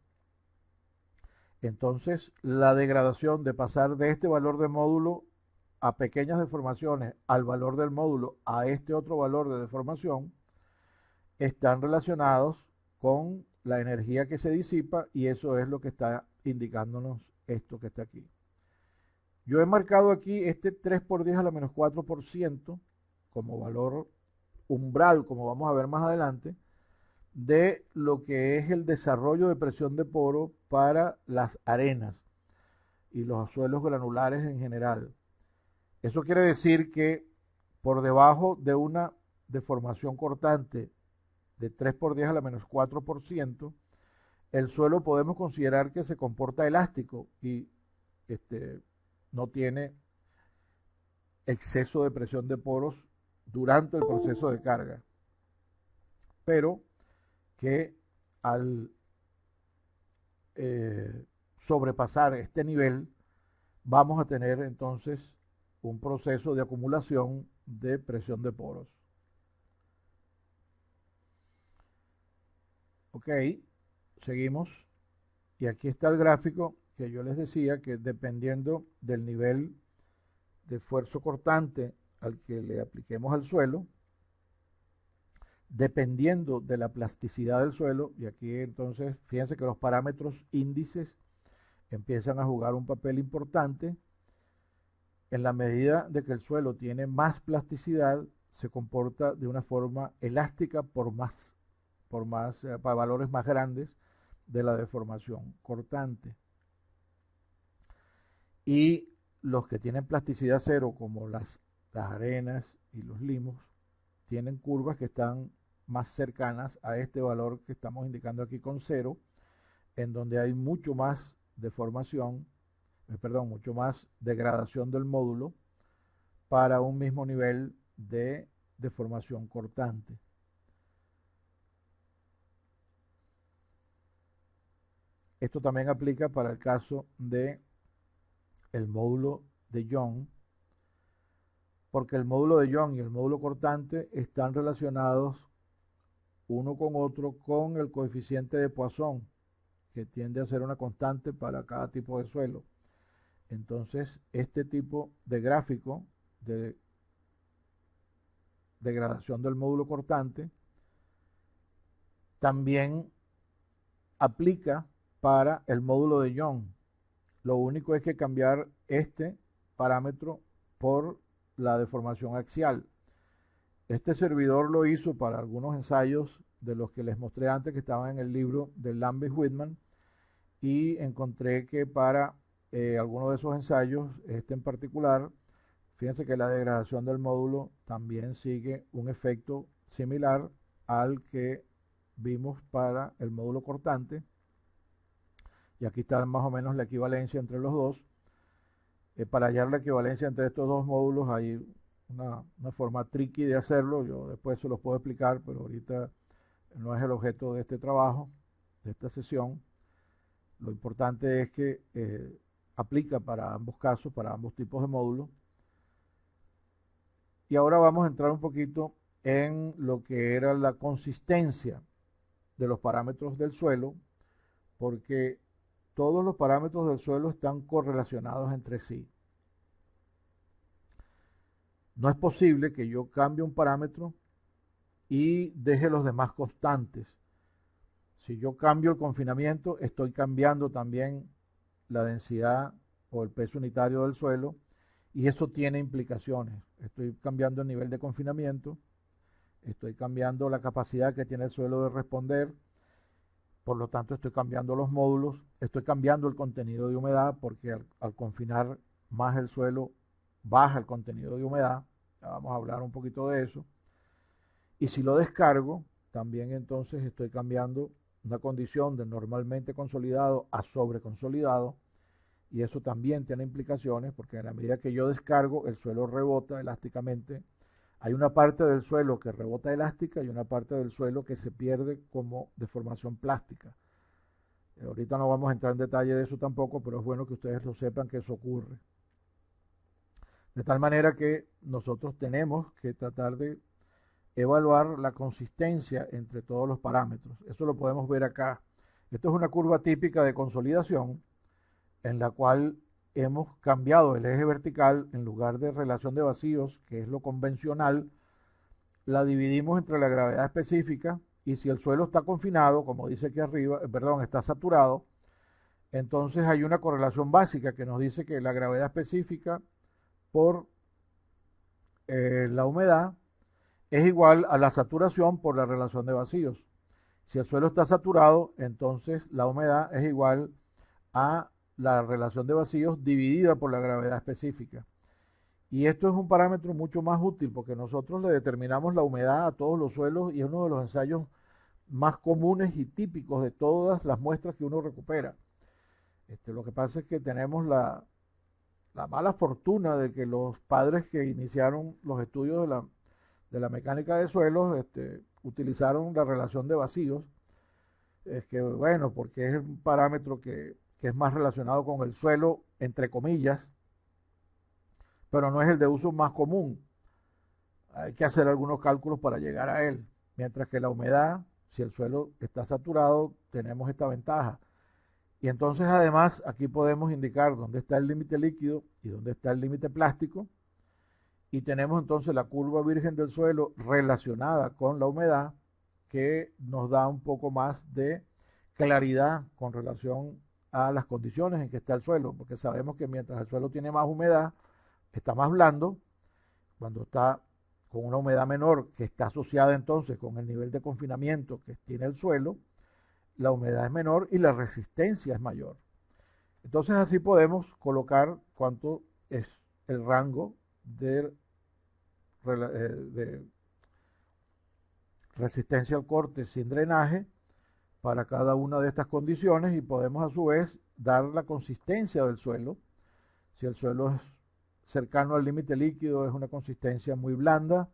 Entonces, la degradación de pasar de este valor de módulo a pequeñas deformaciones al valor del módulo a este otro valor de deformación están relacionados con la energía que se disipa, y eso es lo que está indicándonos esto que está aquí. Yo he marcado aquí este 3 por 10 a la menos 4% como valor umbral, como vamos a ver más adelante, de lo que es el desarrollo de presión de poro para las arenas y los suelos granulares en general. Eso quiere decir que por debajo de una deformación cortante de 3 por 10 a la menos 4%, el suelo podemos considerar que se comporta elástico y no tiene exceso de presión de poros durante el proceso de carga, pero que al sobrepasar este nivel vamos a tener entonces un proceso de acumulación de presión de poros. Ok, seguimos. Y aquí está el gráfico que yo les decía, que dependiendo del nivel de esfuerzo cortante al que le apliquemos al suelo, dependiendo de la plasticidad del suelo, y aquí entonces fíjense que los parámetros índices empiezan a jugar un papel importante. En la medida de que el suelo tiene más plasticidad, se comporta de una forma elástica para valores más grandes de la deformación cortante. Y los que tienen plasticidad cero, como las arenas y los limos, tienen curvas que están más cercanas a este valor que estamos indicando aquí con 0, en donde hay mucho más deformación, mucho más degradación del módulo para un mismo nivel de deformación cortante. Esto también aplica para el caso de el módulo de Young, porque el módulo de Young y el módulo cortante están relacionados uno con otro con el coeficiente de Poisson, que tiende a ser una constante para cada tipo de suelo. Entonces, este tipo de gráfico de degradación del módulo cortante también aplica para el módulo de Young. Lo único es que cambiar este parámetro por la deformación axial. Este servidor lo hizo para algunos ensayos de los que les mostré antes, que estaban en el libro de Lambis-Whitman, y encontré que para algunos de esos ensayos, este en particular, fíjense que la degradación del módulo también sigue un efecto similar al que vimos para el módulo cortante, y aquí está más o menos la equivalencia entre los dos. Para hallar la equivalencia entre estos dos módulos hay una forma tricky de hacerlo, yo después se los puedo explicar, pero ahorita no es el objeto de este trabajo, de esta sesión. Lo importante es que aplica para ambos casos, para ambos tipos de módulos. Y ahora vamos a entrar un poquito en lo que era la consistencia de los parámetros del suelo, porque todos los parámetros del suelo están correlacionados entre sí. No es posible que yo cambie un parámetro y deje los demás constantes. Si yo cambio el confinamiento, estoy cambiando también la densidad o el peso unitario del suelo, y eso tiene implicaciones. Estoy cambiando el nivel de confinamiento, estoy cambiando la capacidad que tiene el suelo de responder, por lo tanto estoy cambiando los módulos, estoy cambiando el contenido de humedad porque al confinar más el suelo baja el contenido de humedad, ya vamos a hablar un poquito de eso, y si lo descargo, también entonces estoy cambiando una condición de normalmente consolidado a sobreconsolidado, y eso también tiene implicaciones porque en la medida que yo descargo, el suelo rebota elásticamente. Hay una parte del suelo que rebota elástica y una parte del suelo que se pierde como deformación plástica. Ahorita no vamos a entrar en detalle de eso tampoco, pero es bueno que ustedes lo sepan que eso ocurre. De tal manera que nosotros tenemos que tratar de evaluar la consistencia entre todos los parámetros. Eso lo podemos ver acá. Esto es una curva típica de consolidación en la cual hemos cambiado el eje vertical. En lugar de relación de vacíos, que es lo convencional, la dividimos entre la gravedad específica, y si el suelo está confinado, como dice aquí arriba, está saturado, entonces hay una correlación básica que nos dice que la gravedad específica por la humedad es igual a la saturación por la relación de vacíos. Si el suelo está saturado, entonces la humedad es igual a la relación de vacíos dividida por la gravedad específica. Y esto es un parámetro mucho más útil porque nosotros le determinamos la humedad a todos los suelos y es uno de los ensayos más comunes y típicos de todas las muestras que uno recupera. Lo que pasa es que tenemos la mala fortuna de que los padres que iniciaron los estudios de la mecánica de suelos utilizaron la relación de vacíos. Es que bueno, porque es un parámetro que es más relacionado con el suelo, entre comillas, pero no es el de uso más común. Hay que hacer algunos cálculos para llegar a él. Mientras que la humedad, si el suelo está saturado, tenemos esta ventaja. Y entonces además aquí podemos indicar dónde está el límite líquido y dónde está el límite plástico. Y tenemos entonces la curva virgen del suelo relacionada con la humedad, que nos da un poco más de claridad con relación a las condiciones en que está el suelo, porque sabemos que mientras el suelo tiene más humedad, está más blando. Cuando está con una humedad menor, que está asociada entonces con el nivel de confinamiento que tiene el suelo, la humedad es menor y la resistencia es mayor. Entonces así podemos colocar cuánto es el rango de resistencia al corte sin drenaje para cada una de estas condiciones, y podemos a su vez dar la consistencia del suelo. Si el suelo es cercano al límite líquido, es una consistencia muy blanda,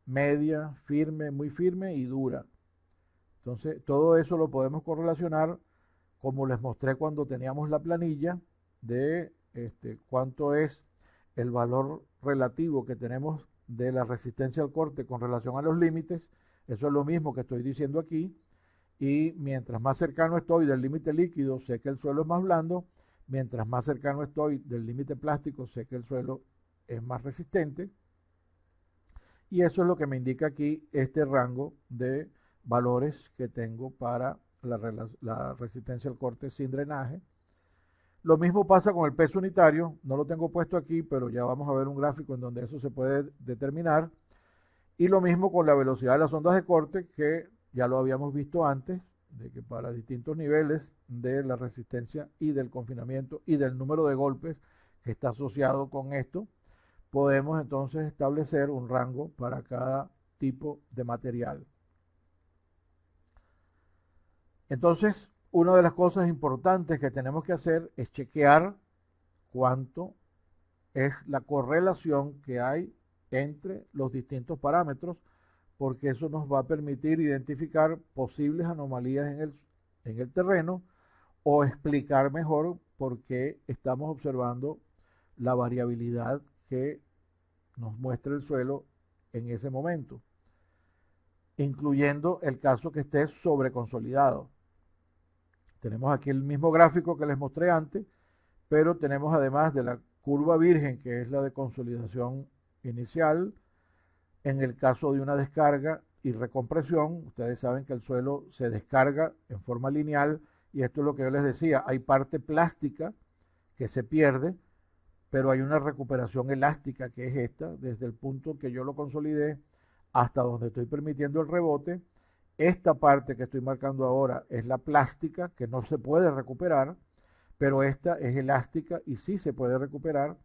media, firme, muy firme y dura. Entonces todo eso lo podemos correlacionar, como les mostré cuando teníamos la planilla de cuánto es el valor relativo que tenemos de la resistencia al corte con relación a los límites. Eso es lo mismo que estoy diciendo aquí, y mientras más cercano estoy del límite líquido, sé que el suelo es más blando. Mientras más cercano estoy del límite plástico, sé que el suelo es más resistente. Y eso es lo que me indica aquí este rango de valores que tengo para la resistencia al corte sin drenaje. Lo mismo pasa con el peso unitario. No lo tengo puesto aquí, pero ya vamos a ver un gráfico en donde eso se puede determinar. Y lo mismo con la velocidad de las ondas de corte, que ya lo habíamos visto antes, de que para distintos niveles de la resistencia y del confinamiento y del número de golpes que está asociado con esto, podemos entonces establecer un rango para cada tipo de material. Entonces, una de las cosas importantes que tenemos que hacer es chequear cuánto es la correlación que hay entre los distintos parámetros, porque eso nos va a permitir identificar posibles anomalías en el terreno o explicar mejor por qué estamos observando la variabilidad que nos muestra el suelo en ese momento, incluyendo el caso que esté sobreconsolidado. Tenemos aquí el mismo gráfico que les mostré antes, pero tenemos además de la curva virgen, que es la de consolidación inicial. En el caso de una descarga y recompresión, ustedes saben que el suelo se descarga en forma lineal, y esto es lo que yo les decía, hay parte plástica que se pierde, pero hay una recuperación elástica que es esta, desde el punto que yo lo consolidé hasta donde estoy permitiendo el rebote. Esta parte que estoy marcando ahora es la plástica, que no se puede recuperar, pero esta es elástica y sí se puede recuperar.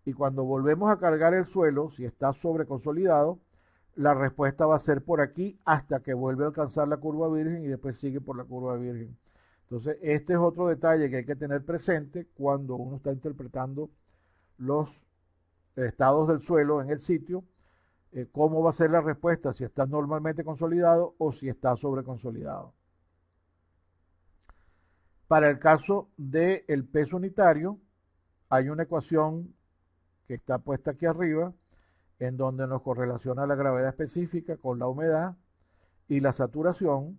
Y cuando volvemos a cargar el suelo, si está sobreconsolidado, la respuesta va a ser por aquí hasta que vuelve a alcanzar la curva virgen y después sigue por la curva virgen. Entonces, este es otro detalle que hay que tener presente cuando uno está interpretando los estados del suelo en el sitio, cómo va a ser la respuesta, si está normalmente consolidado o si está sobreconsolidado. Para el caso del peso unitario, hay una ecuación que está puesta aquí arriba, en donde nos correlaciona la gravedad específica con la humedad y la saturación,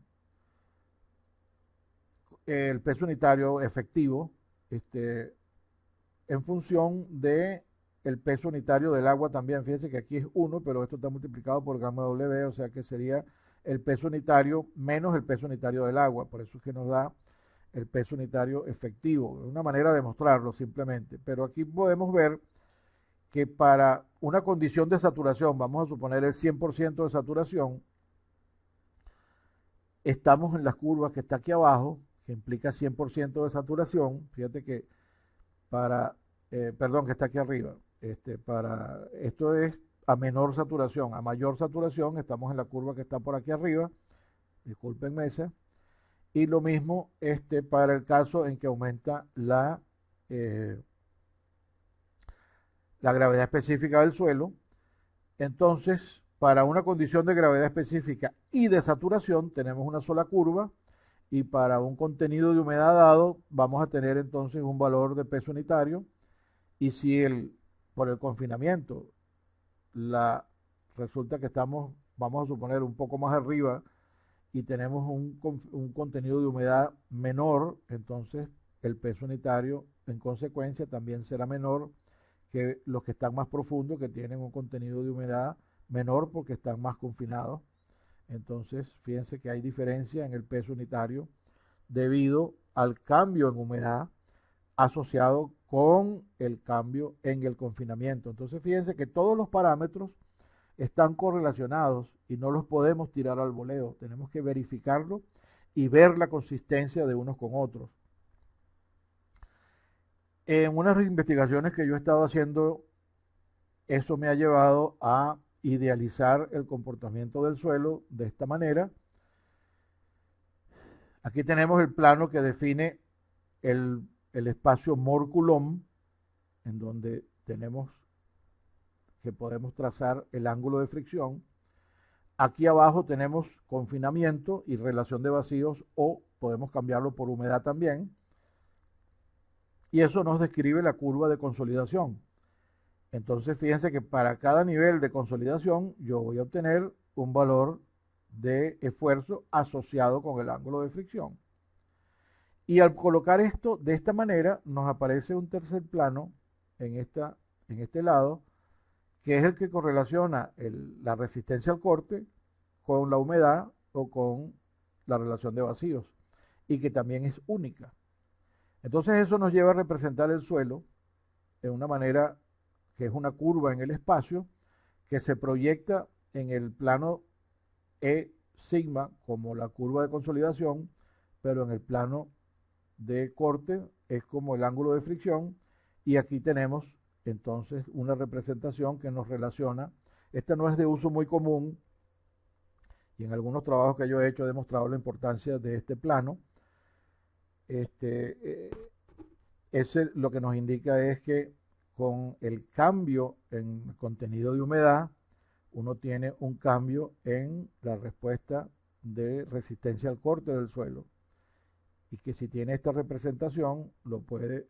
el peso unitario efectivo, en función de el peso unitario del agua también. Fíjense que aquí es 1, pero esto está multiplicado por gamma W, o sea que sería el peso unitario menos el peso unitario del agua. Por eso es que nos da el peso unitario efectivo. Es una manera de mostrarlo simplemente. Pero aquí podemos ver que para una condición de saturación, vamos a suponer el 100% de saturación, estamos en las curvas que está aquí abajo, que implica 100% de saturación. Fíjate que perdón, que está aquí arriba. Esto es a menor saturación. A mayor saturación estamos en la curva que está por aquí arriba. Discúlpenme esa. Y lo mismo para el caso en que aumenta la gravedad específica del suelo. Entonces, para una condición de gravedad específica y de saturación tenemos una sola curva, y para un contenido de humedad dado vamos a tener entonces un valor de peso unitario. Y si por el confinamiento resulta que estamos, vamos a suponer, un poco más arriba y tenemos un contenido de humedad menor, entonces el peso unitario en consecuencia también será menor que los que están más profundos, que tienen un contenido de humedad menor porque están más confinados. Entonces, fíjense que hay diferencia en el peso unitario debido al cambio en humedad asociado con el cambio en el confinamiento. Entonces, fíjense que todos los parámetros están correlacionados y no los podemos tirar al voleo. Tenemos que verificarlo y ver la consistencia de unos con otros. En unas investigaciones que yo he estado haciendo, eso me ha llevado a idealizar el comportamiento del suelo de esta manera. Aquí tenemos el plano que define el espacio Mort-Coulomb, en donde podemos trazar el ángulo de fricción. Aquí abajo tenemos confinamiento y relación de vacíos, o podemos cambiarlo por humedad también. Y eso nos describe la curva de consolidación. Entonces, fíjense que para cada nivel de consolidación yo voy a obtener un valor de esfuerzo asociado con el ángulo de fricción. Y al colocar esto de esta manera, nos aparece un tercer plano en este lado, que es el que correlaciona la resistencia al corte con la humedad o con la relación de vacíos, y que también es única. Entonces eso nos lleva a representar el suelo de una manera que es una curva en el espacio que se proyecta en el plano E sigma como la curva de consolidación, pero en el plano de corte es como el ángulo de fricción. Y aquí tenemos entonces una representación que nos relaciona. Esta no es de uso muy común, y en algunos trabajos que yo he hecho he demostrado la importancia de este plano. Lo que nos indica es que con el cambio en contenido de humedad, uno tiene un cambio en la respuesta de resistencia al corte del suelo, y que si tiene esta representación lo puede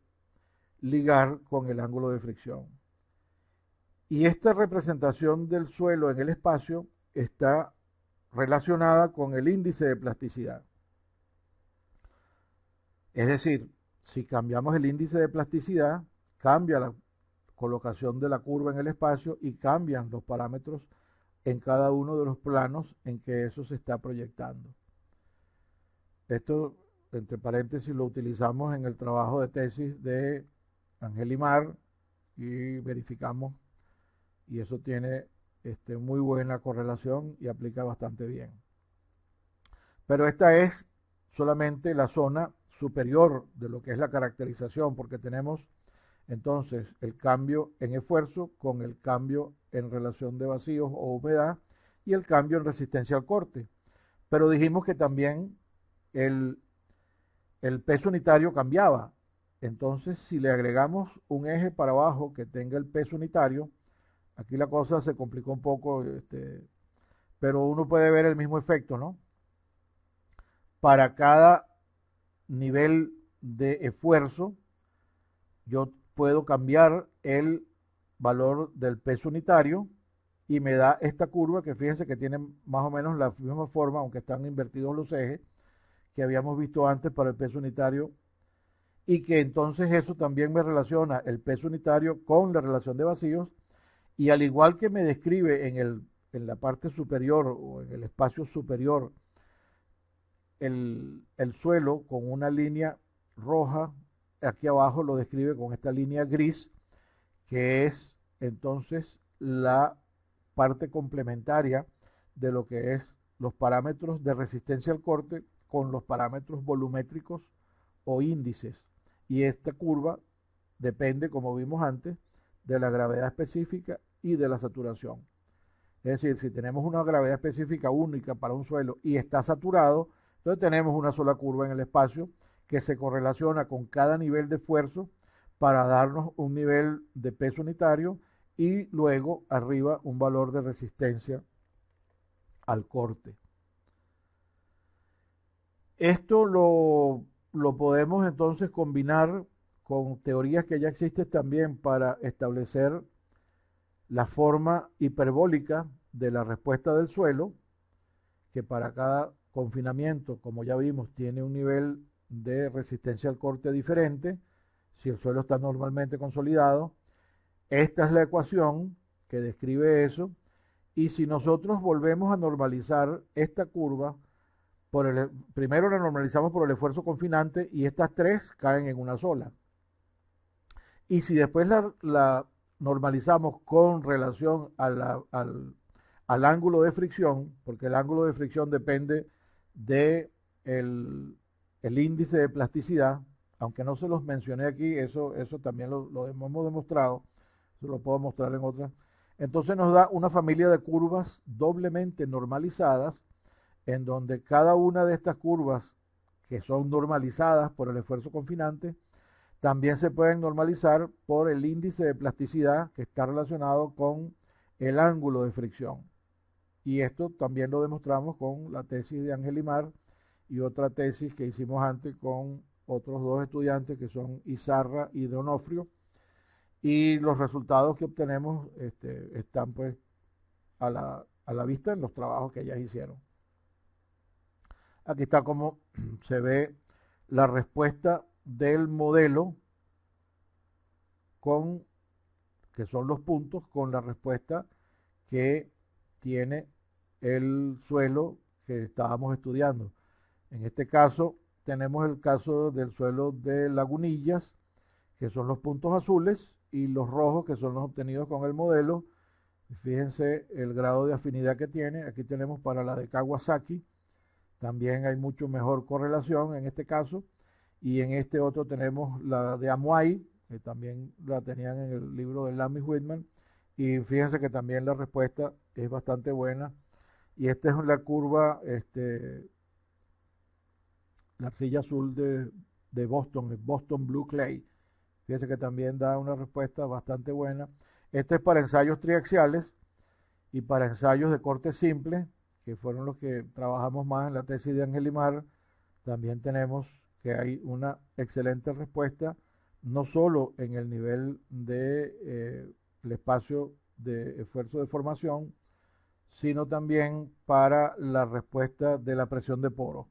ligar con el ángulo de fricción. Y esta representación del suelo en el espacio está relacionada con el índice de plasticidad. Es decir, si cambiamos el índice de plasticidad, cambia la colocación de la curva en el espacio y cambian los parámetros en cada uno de los planos en que eso se está proyectando. Esto, entre paréntesis, lo utilizamos en el trabajo de tesis de Ángel y Mar, y verificamos, y eso tiene muy buena correlación y aplica bastante bien. Pero esta es solamente la zona superior de lo que es la caracterización, porque tenemos entonces el cambio en esfuerzo con el cambio en relación de vacíos o humedad y el cambio en resistencia al corte. Pero dijimos que también el, el peso unitario cambiaba. Entonces, si le agregamos un eje para abajo que tenga el peso unitario, aquí la cosa se complicó un poco, pero uno puede ver el mismo efecto, ¿no? Para cada nivel de esfuerzo, yo puedo cambiar el valor del peso unitario y me da esta curva que fíjense que tiene más o menos la misma forma, aunque están invertidos los ejes, que habíamos visto antes para el peso unitario, y que entonces eso también me relaciona el peso unitario con la relación de vacíos, y al igual que me describe en la parte superior o en el espacio superior el suelo con una línea roja, aquí abajo lo describe con esta línea gris, que es entonces la parte complementaria de lo que es los parámetros de resistencia al corte con los parámetros volumétricos o índices. Y esta curva depende, como vimos antes, de la gravedad específica y de la saturación. Es decir, si tenemos una gravedad específica única para un suelo y está saturado, entonces tenemos una sola curva en el espacio que se correlaciona con cada nivel de esfuerzo para darnos un nivel de peso unitario y luego arriba un valor de resistencia al corte. Esto lo podemos entonces combinar con teorías que ya existen también para establecer la forma hiperbólica de la respuesta del suelo, que para cada confinamiento, como ya vimos, tiene un nivel de resistencia al corte diferente, si el suelo está normalmente consolidado. Esta es la ecuación que describe eso, y si nosotros volvemos a normalizar esta curva, primero la normalizamos por el esfuerzo confinante y estas tres caen en una sola. Y si después la normalizamos con relación al ángulo de fricción, porque el ángulo de fricción depende de el índice de plasticidad, aunque no se los mencioné aquí, eso también lo hemos demostrado, eso lo puedo mostrar en otras. Entonces nos da una familia de curvas doblemente normalizadas, en donde cada una de estas curvas que son normalizadas por el esfuerzo confinante, también se pueden normalizar por el índice de plasticidad que está relacionado con el ángulo de fricción. Y esto también lo demostramos con la tesis de Ángel Imar y otra tesis que hicimos antes con otros dos estudiantes que son Izarra y Donofrio. Y los resultados que obtenemos están pues a la vista en los trabajos que ellas hicieron. Aquí está como se ve la respuesta del modelo que son los puntos, con la respuesta que tiene el suelo que estábamos estudiando. En este caso tenemos el caso del suelo de Lagunillas, que son los puntos azules, y los rojos, que son los obtenidos con el modelo. Fíjense el grado de afinidad que tiene. Aquí tenemos para la de Kawasaki, también hay mucho mejor correlación en este caso, y en este otro tenemos la de Amuay, que también la tenían en el libro de Lamy Whitman, y fíjense que también la respuesta es bastante buena. Y esta es la curva, la arcilla azul de Boston, el Boston Blue Clay. Fíjense que también da una respuesta bastante buena. Este es para ensayos triaxiales y para ensayos de corte simple, que fueron los que trabajamos más en la tesis de Ángel Imar. También tenemos que hay una excelente respuesta, no solo en el nivel de el espacio de esfuerzo de formación, sino también para la respuesta de la presión de poro.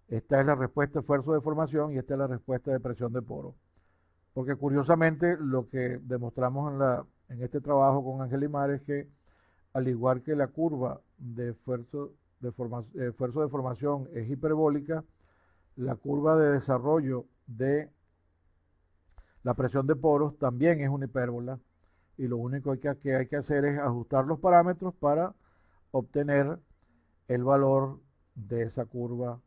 Esta es la respuesta de esfuerzo de formación y esta es la respuesta de presión de poro. Porque curiosamente lo que demostramos en este trabajo con Ángel Imar es que, al igual que la curva de esfuerzo de formación es hiperbólica, la curva de desarrollo de la presión de poros también es una hipérbola. y lo único que hay que hacer es ajustar los parámetros para obtener el valor de esa curva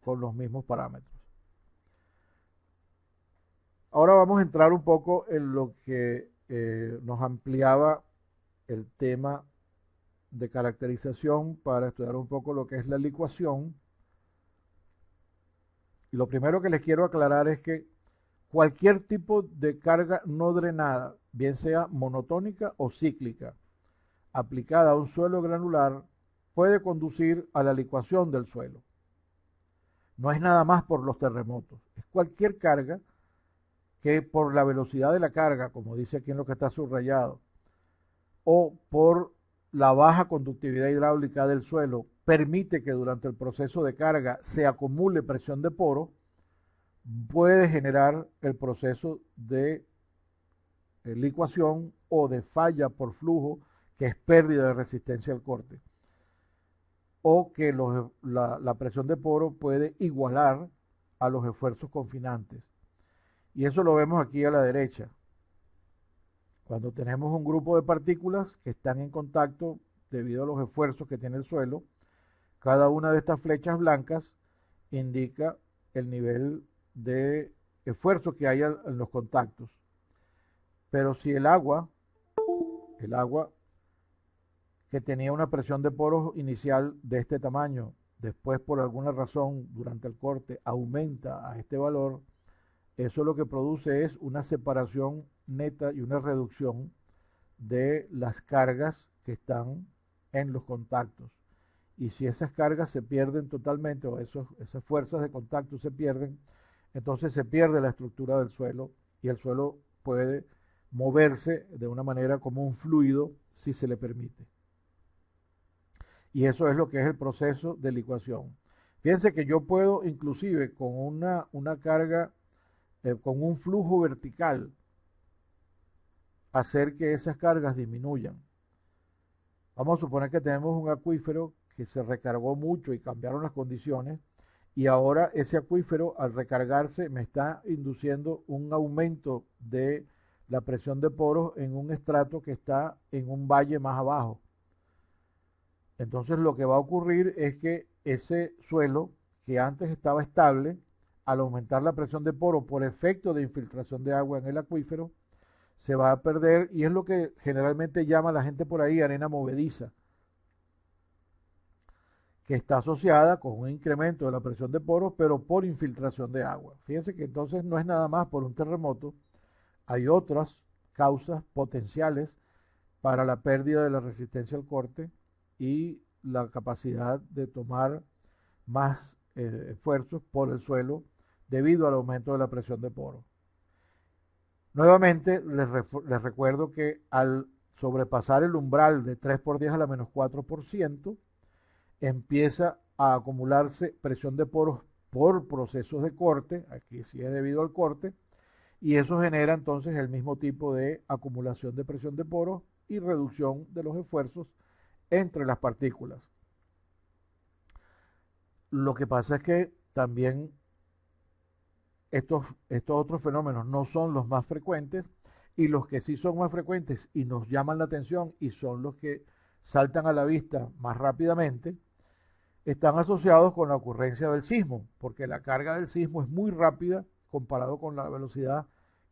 con los mismos parámetros. Ahora vamos a entrar un poco en lo que nos ampliaba el tema de caracterización para estudiar un poco lo que es la licuación. Y lo primero que les quiero aclarar es que cualquier tipo de carga no drenada, bien sea monotónica o cíclica, aplicada a un suelo granular, puede conducir a la licuación del suelo. No es nada más por los terremotos, es cualquier carga que por la velocidad de la carga, como dice aquí en lo que está subrayado, o por la baja conductividad hidráulica del suelo, permite que durante el proceso de carga se acumule presión de poro, puede generar el proceso de licuación o de falla por flujo, que es pérdida de resistencia al corte, o que la presión de poro puede igualar a los esfuerzos confinantes. Y eso lo vemos aquí a la derecha. Cuando tenemos un grupo de partículas que están en contacto debido a los esfuerzos que tiene el suelo, cada una de estas flechas blancas indica el nivel de esfuerzo que hay en los contactos. Pero si el agua que tenía una presión de poros inicial de este tamaño, después por alguna razón durante el corte aumenta a este valor, eso lo que produce es una separación neta y una reducción de las cargas que están en los contactos. Y si esas cargas se pierden totalmente, o esas fuerzas de contacto se pierden, entonces se pierde la estructura del suelo y el suelo puede moverse de una manera como un fluido si se le permite. Y eso es lo que es el proceso de licuación. Fíjense que yo puedo inclusive con una carga, con un flujo vertical, hacer que esas cargas disminuyan. Vamos a suponer que tenemos un acuífero que se recargó mucho y cambiaron las condiciones, y ahora ese acuífero al recargarse me está induciendo un aumento de la presión de poros en un estrato que está en un valle más abajo. Entonces lo que va a ocurrir es que ese suelo que antes estaba estable, al aumentar la presión de poro por efecto de infiltración de agua en el acuífero, se va a perder, y es lo que generalmente llama la gente por ahí arena movediza, que está asociada con un incremento de la presión de poros, pero por infiltración de agua. Fíjense que entonces no es nada más por un terremoto, hay otras causas potenciales para la pérdida de la resistencia al corte y la capacidad de tomar más esfuerzos por el suelo debido al aumento de la presión de poro. Nuevamente les recuerdo que al sobrepasar el umbral de 3 por 10 a la menos 4%, empieza a acumularse presión de poros por procesos de corte, aquí sí es debido al corte, y eso genera entonces el mismo tipo de acumulación de presión de poros y reducción de los esfuerzos entre las partículas. Lo que pasa es que también estos otros fenómenos no son los más frecuentes, y los que sí son más frecuentes y nos llaman la atención y son los que saltan a la vista más rápidamente, están asociados con la ocurrencia del sismo, porque la carga del sismo es muy rápida comparado con la velocidad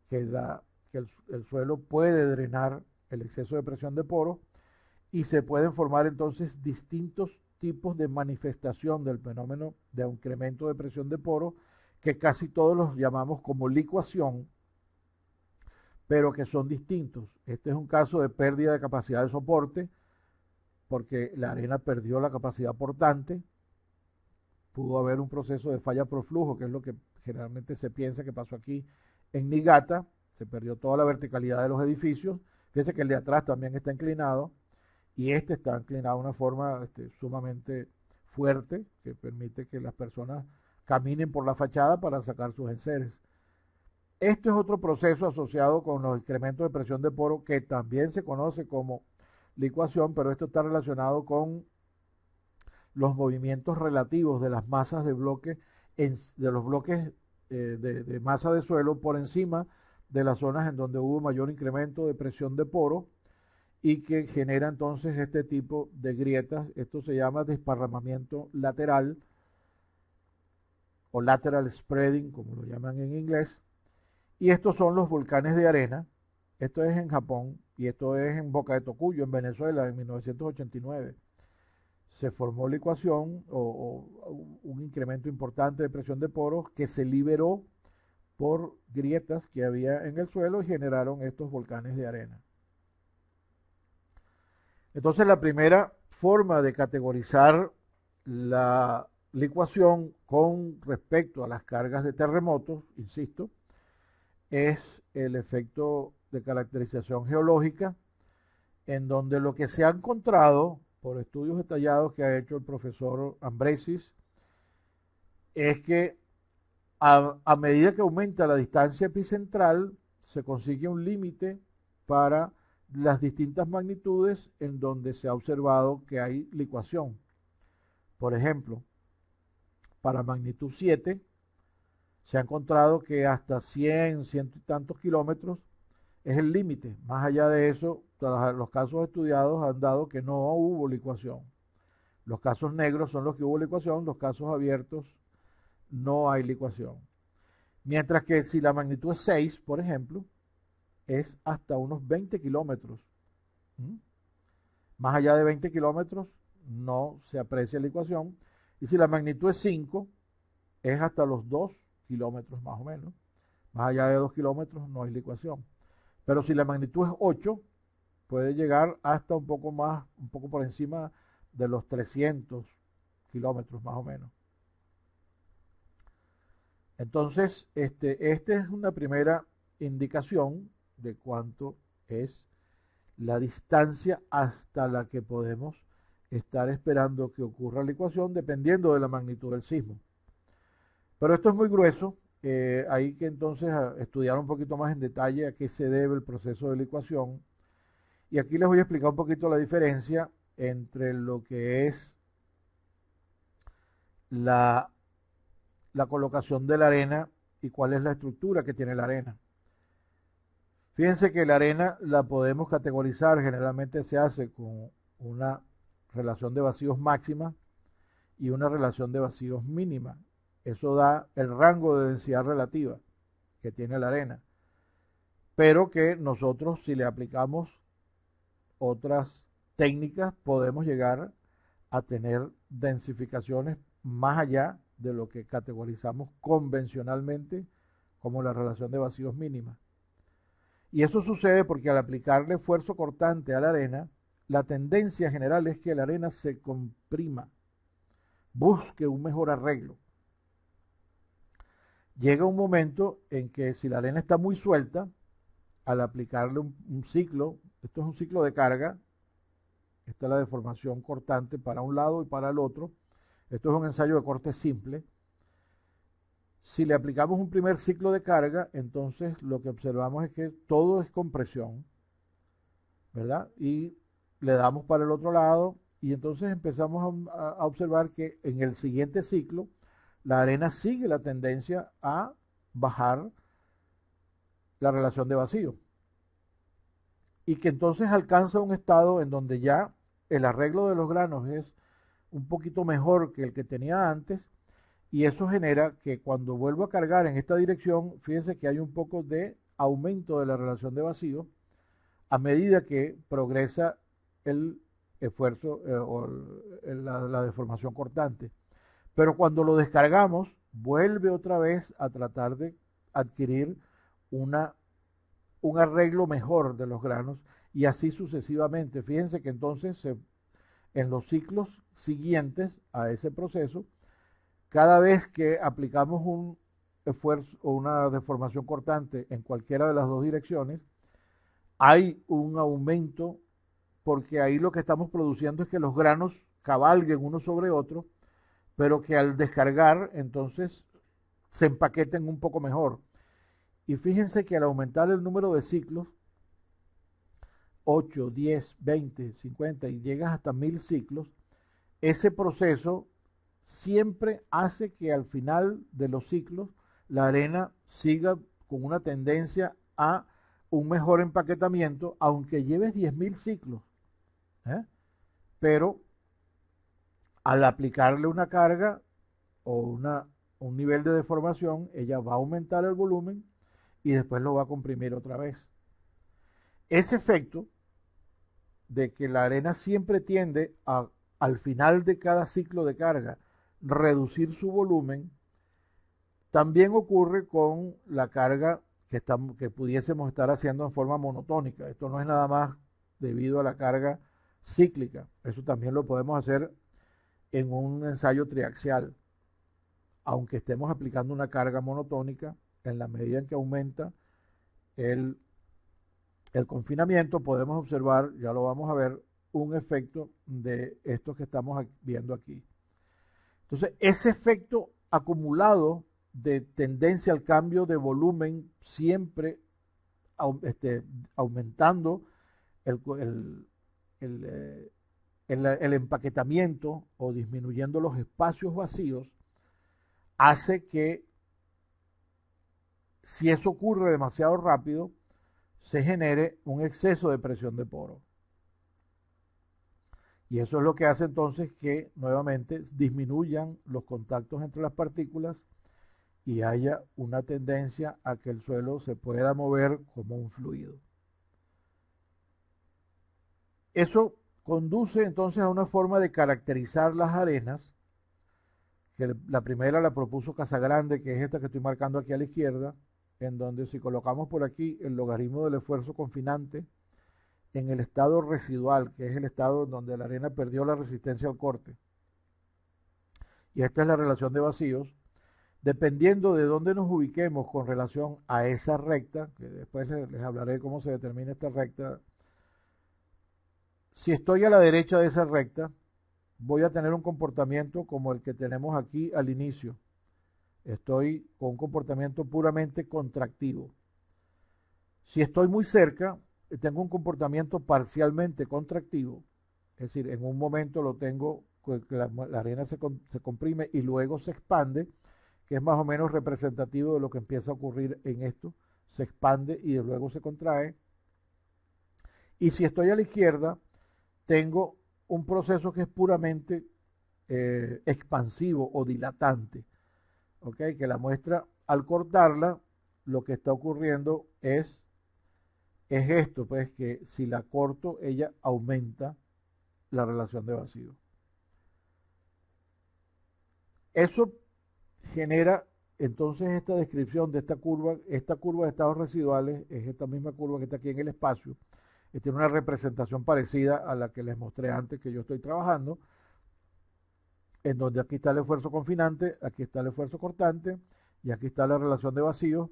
que el suelo puede drenar el exceso de presión de poro, y se pueden formar entonces distintos tipos de manifestación del fenómeno de incremento de presión de poro, que casi todos los llamamos como licuación, pero que son distintos. Este es un caso de pérdida de capacidad de soporte, porque la arena perdió la capacidad portante. Pudo haber un proceso de falla por flujo, que es lo que generalmente se piensa que pasó aquí en Niigata. Se perdió toda la verticalidad de los edificios. Fíjense que el de atrás también está inclinado, y este está inclinado de una forma sumamente fuerte, que permite que las personas caminen por la fachada para sacar sus enseres. Esto es otro proceso asociado con los incrementos de presión de poro, que también se conoce como licuación, pero esto está relacionado con los movimientos relativos de las masas de bloque, de los bloques de masa de suelo por encima de las zonas en donde hubo mayor incremento de presión de poro y que genera entonces este tipo de grietas. Esto se llama desparramamiento lateral o lateral spreading, como lo llaman en inglés. Y estos son los volcanes de arena. Esto es en Japón y esto es en Boca de Tocuyo, en Venezuela, en 1989. Se formó licuación o un incremento importante de presión de poros que se liberó por grietas que había en el suelo y generaron estos volcanes de arena. Entonces la primera forma de categorizar la licuación con respecto a las cargas de terremotos, insisto, es el efecto de caracterización geológica, en donde lo que se ha encontrado por estudios detallados que ha hecho el profesor Ambresis es que a medida que aumenta la distancia epicentral se consigue un límite para las distintas magnitudes en donde se ha observado que hay licuación. Por ejemplo, para magnitud 7 se ha encontrado que hasta 100, ciento y tantos kilómetros es el límite. Más allá de eso, los casos estudiados han dado que no hubo licuación. Los casos negros son los que hubo licuación, los casos abiertos no hay licuación. Mientras que si la magnitud es 6, por ejemplo, es hasta unos 20 kilómetros. Más allá de 20 kilómetros no se aprecia licuación. Y si la magnitud es 5, es hasta los 2 kilómetros más o menos. Más allá de 2 kilómetros no hay licuación. Pero si la magnitud es 8, puede llegar hasta un poco más, un poco por encima de los 300 kilómetros más o menos. Entonces, esta es una primera indicación de cuánto es la distancia hasta la que podemos estar esperando que ocurra licuación, dependiendo de la magnitud del sismo. Pero esto es muy grueso, hay que entonces estudiar un poquito más en detalle a qué se debe el proceso de licuación. Y aquí les voy a explicar un poquito la diferencia entre lo que es la colocación de la arena y cuál es la estructura que tiene la arena. Fíjense que la arena la podemos categorizar, generalmente se hace con una relación de vacíos máxima y una relación de vacíos mínima. Eso da el rango de densidad relativa que tiene la arena. Pero que nosotros, si le aplicamos otras técnicas, podemos llegar a tener densificaciones más allá de lo que categorizamos convencionalmente como la relación de vacíos mínima. Y eso sucede porque al aplicarle esfuerzo cortante a la arena, la tendencia general es que la arena se comprima, busque un mejor arreglo. Llega un momento en que si la arena está muy suelta, al aplicarle un ciclo, esto es un ciclo de carga, esta es la deformación cortante para un lado y para el otro, esto es un ensayo de corte simple. Si le aplicamos un primer ciclo de carga, entonces lo que observamos es que todo es compresión, ¿verdad? Y le damos para el otro lado y entonces empezamos a observar que en el siguiente ciclo la arena sigue la tendencia a bajar la relación de vacío y que entonces alcanza un estado en donde ya el arreglo de los granos es un poquito mejor que el que tenía antes. Y eso genera que cuando vuelvo a cargar en esta dirección, fíjense que hay un poco de aumento de la relación de vacío a medida que progresa el esfuerzo o la deformación cortante. Pero cuando lo descargamos, vuelve otra vez a tratar de adquirir un arreglo mejor de los granos y así sucesivamente. Fíjense que entonces en los ciclos siguientes a ese proceso, cada vez que aplicamos un esfuerzo o una deformación cortante en cualquiera de las dos direcciones, hay un aumento porque ahí lo que estamos produciendo es que los granos cabalguen uno sobre otro, pero que al descargar entonces se empaqueten un poco mejor. Y fíjense que al aumentar el número de ciclos, 8, 10, 20, 50 y llegas hasta 1000 ciclos, ese proceso siempre hace que al final de los ciclos la arena siga con una tendencia a un mejor empaquetamiento, aunque lleves 10.000 ciclos. Pero al aplicarle una carga o un nivel de deformación, ella va a aumentar el volumen y después lo va a comprimir otra vez. Ese efecto de que la arena siempre tiende al final de cada ciclo de carga reducir su volumen, también ocurre con la carga que pudiésemos estar haciendo en forma monotónica. Esto no es nada más debido a la carga cíclica. Eso también lo podemos hacer en un ensayo triaxial. Aunque estemos aplicando una carga monotónica, en la medida en que aumenta el confinamiento, podemos observar, ya lo vamos a ver, un efecto de esto que estamos viendo aquí. Entonces, ese efecto acumulado de tendencia al cambio de volumen, siempre aumentando el empaquetamiento o disminuyendo los espacios vacíos, hace que, si eso ocurre demasiado rápido, se genere un exceso de presión de poro. Y eso es lo que hace entonces que nuevamente disminuyan los contactos entre las partículas y haya una tendencia a que el suelo se pueda mover como un fluido. Eso conduce entonces a una forma de caracterizar las arenas, que la primera la propuso Casagrande, que es esta que estoy marcando aquí a la izquierda, en donde si colocamos por aquí el logaritmo del esfuerzo confinante en el estado residual, que es el estado en donde la arena perdió la resistencia al corte, y esta es la relación de vacíos, dependiendo de dónde nos ubiquemos con relación a esa recta, que después les hablaré cómo se determina esta recta. Si estoy a la derecha de esa recta, voy a tener un comportamiento como el que tenemos aquí al inicio. Estoy con un comportamiento puramente contractivo. Si estoy muy cerca, tengo un comportamiento parcialmente contractivo, es decir, en un momento lo tengo, la arena se comprime y luego se expande, que es más o menos representativo de lo que empieza a ocurrir en esto. Se expande y luego se contrae. Y si estoy a la izquierda, tengo un proceso que es puramente expansivo o dilatante. ¿Okay? Que la muestra, al cortarla, lo que está ocurriendo es esto, pues que si la corto, ella aumenta la relación de vacío. Eso genera entonces esta descripción de esta curva de estados residuales, es esta misma curva que está aquí en el espacio. Tiene una representación parecida a la que les mostré antes que yo estoy trabajando, en donde aquí está el esfuerzo confinante, aquí está el esfuerzo cortante y aquí está la relación de vacío,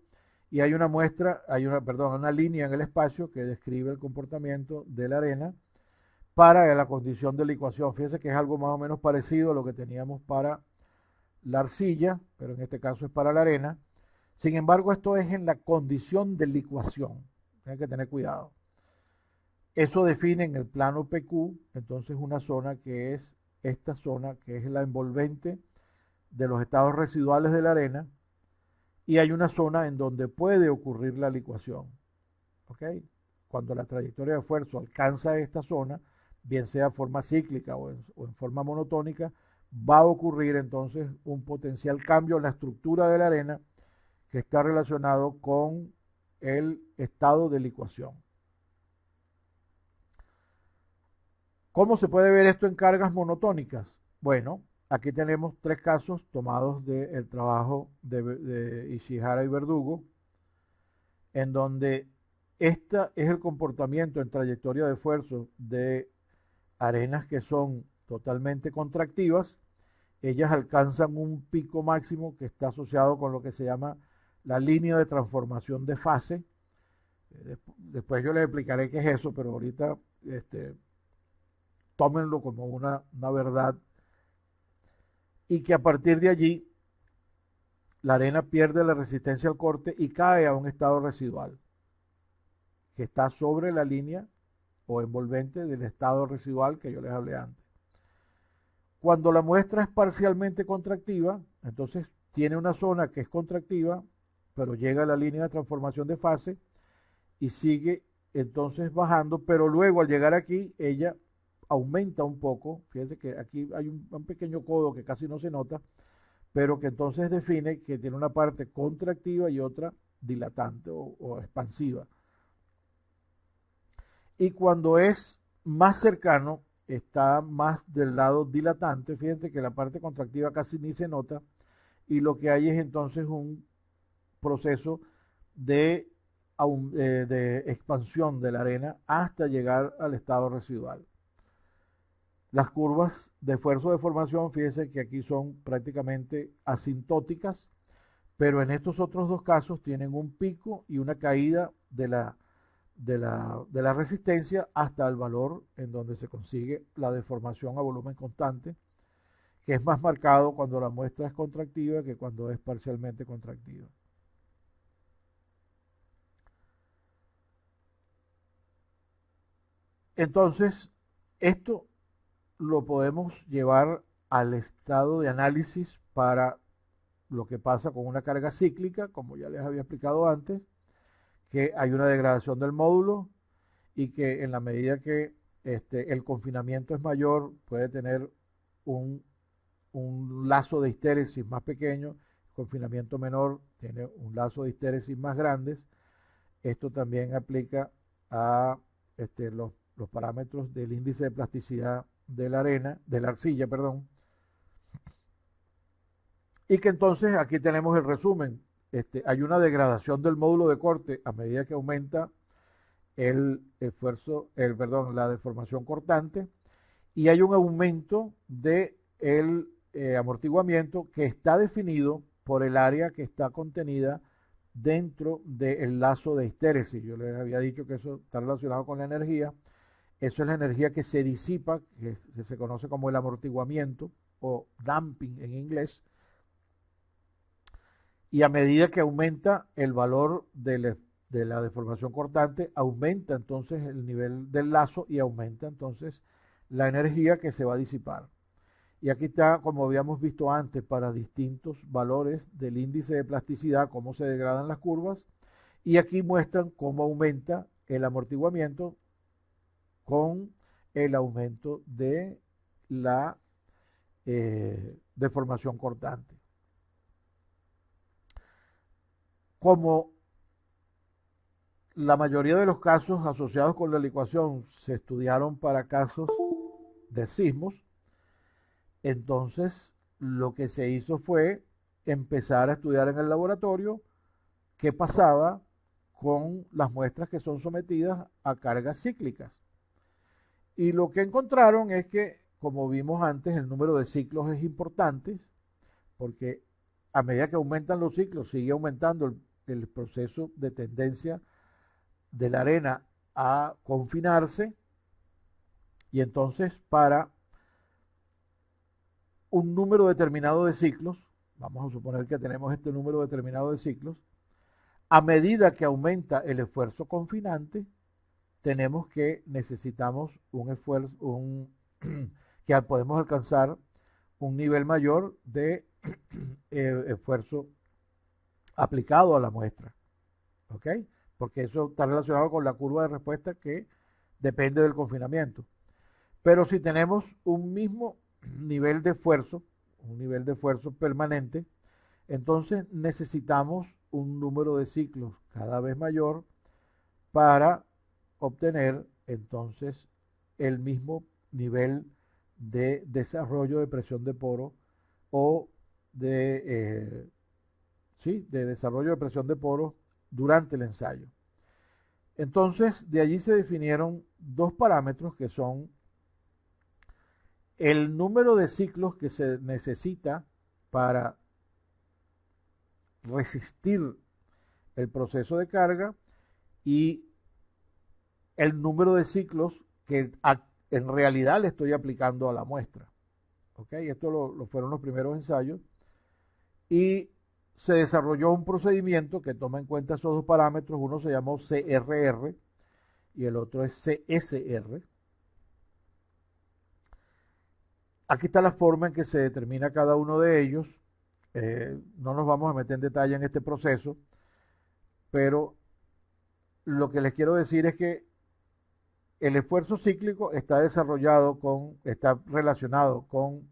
y hay una muestra, una línea en el espacio que describe el comportamiento de la arena para la condición de licuación. Fíjense que es algo más o menos parecido a lo que teníamos para la arcilla, pero en este caso es para la arena. Sin embargo, esto es en la condición de licuación. Tienen que tener cuidado. Eso define en el plano PQ, entonces una zona que es esta zona, que es la envolvente de los estados residuales de la arena, y hay una zona en donde puede ocurrir la licuación. ¿Okay? Cuando la trayectoria de esfuerzo alcanza esta zona, bien sea en forma cíclica o en forma monotónica, va a ocurrir entonces un potencial cambio en la estructura de la arena que está relacionado con el estado de licuación. ¿Cómo se puede ver esto en cargas monotónicas? Bueno, aquí tenemos 3 casos tomados del trabajo de Ishihara y Verdugo, en donde este es el comportamiento en trayectoria de esfuerzo de arenas que son totalmente contractivas. Ellas alcanzan un pico máximo que está asociado con lo que se llama la línea de transformación de fase. Después yo les explicaré qué es eso, pero ahorita tómenlo como una verdad, y que a partir de allí la arena pierde la resistencia al corte y cae a un estado residual que está sobre la línea o envolvente del estado residual que yo les hablé antes. Cuando la muestra es parcialmente contractiva, entonces tiene una zona que es contractiva, pero llega a la línea de transformación de fase, y sigue entonces bajando, pero luego al llegar aquí ella aumenta un poco. Fíjense que aquí hay un pequeño codo que casi no se nota, pero que entonces define que tiene una parte contractiva y otra dilatante o expansiva. Y cuando es más cercano, está más del lado dilatante. Fíjense que la parte contractiva casi ni se nota, y lo que hay es entonces un proceso de, de expansión de la arena hasta llegar al estado residual. Las curvas de esfuerzo de formación, fíjense que aquí son prácticamente asintóticas, pero en estos otros dos casos tienen un pico y una caída de la resistencia hasta el valor en donde se consigue la deformación a volumen constante, que es más marcado cuando la muestra es contractiva que cuando es parcialmente contractiva. Entonces, esto lo podemos llevar al estado de análisis para lo que pasa con una carga cíclica, como ya les había explicado antes, que hay una degradación del módulo y que en la medida que el confinamiento es mayor, puede tener un, un lazo de histéresis más pequeño, el confinamiento menor tiene un lazo de histéresis más grandes. Esto también aplica a los parámetros del índice de plasticidad de la arena, de la arcilla, perdón. Y que entonces aquí tenemos el resumen. Hay una degradación del módulo de corte a medida que aumenta el esfuerzo, la deformación cortante, y hay un aumento de el amortiguamiento que está definido por el área que está contenida dentro del lazo de histéresis. Yo les había dicho que eso está relacionado con la energía. Eso es la energía que se disipa, que se conoce como el amortiguamiento o damping en inglés. Y a medida que aumenta el valor de la deformación cortante, aumenta entonces el nivel del lazo y aumenta entonces la energía que se va a disipar. Y aquí está, como habíamos visto antes, para distintos valores del índice de plasticidad, cómo se degradan las curvas. Y aquí muestran cómo aumenta el amortiguamiento con el aumento de la deformación cortante. Como la mayoría de los casos asociados con la licuación se estudiaron para casos de sismos, entonces lo que se hizo fue empezar a estudiar en el laboratorio qué pasaba con las muestras que son sometidas a cargas cíclicas. Y lo que encontraron es que, como vimos antes, el número de ciclos es importante, porque a medida que aumentan los ciclos, sigue aumentando el proceso de tendencia de la arena a confinarse, y entonces para un número determinado de ciclos, vamos a suponer que tenemos este número determinado de ciclos, a medida que aumenta el esfuerzo confinante, necesitamos un esfuerzo, que podemos alcanzar un nivel mayor de esfuerzo aplicado a la muestra, ¿ok? Porque eso está relacionado con la curva de respuesta que depende del confinamiento. Pero si tenemos un mismo nivel de esfuerzo, un nivel de esfuerzo permanente, entonces necesitamos un número de ciclos cada vez mayor para obtener entonces el mismo nivel de desarrollo de presión de poro o de desarrollo de presión de poro durante el ensayo. Entonces, de allí se definieron dos parámetros que son el número de ciclos que se necesita para resistir el proceso de carga y el número de ciclos que en realidad le estoy aplicando a la muestra. ¿Ok? Esto lo fueron los primeros ensayos. Y se desarrolló un procedimiento que toma en cuenta esos dos parámetros. Uno se llamó CRR y el otro es CSR. Aquí está la forma en que se determina cada uno de ellos. No nos vamos a meter en detalle en este proceso, pero lo que les quiero decir es que el esfuerzo cíclico está está relacionado con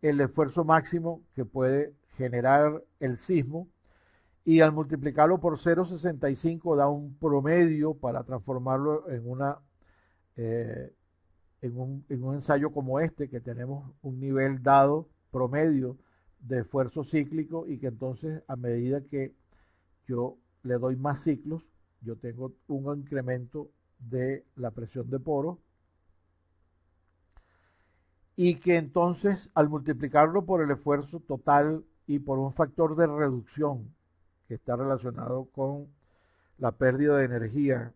el esfuerzo máximo que puede generar el sismo, y al multiplicarlo por 0,65 da un promedio para transformarlo eh, en un ensayo como este, que tenemos un nivel dado promedio de esfuerzo cíclico, y que entonces a medida que yo le doy más ciclos, yo tengo un incremento de la presión de poros, y que entonces al multiplicarlo por el esfuerzo total y por un factor de reducción que está relacionado con la pérdida de energía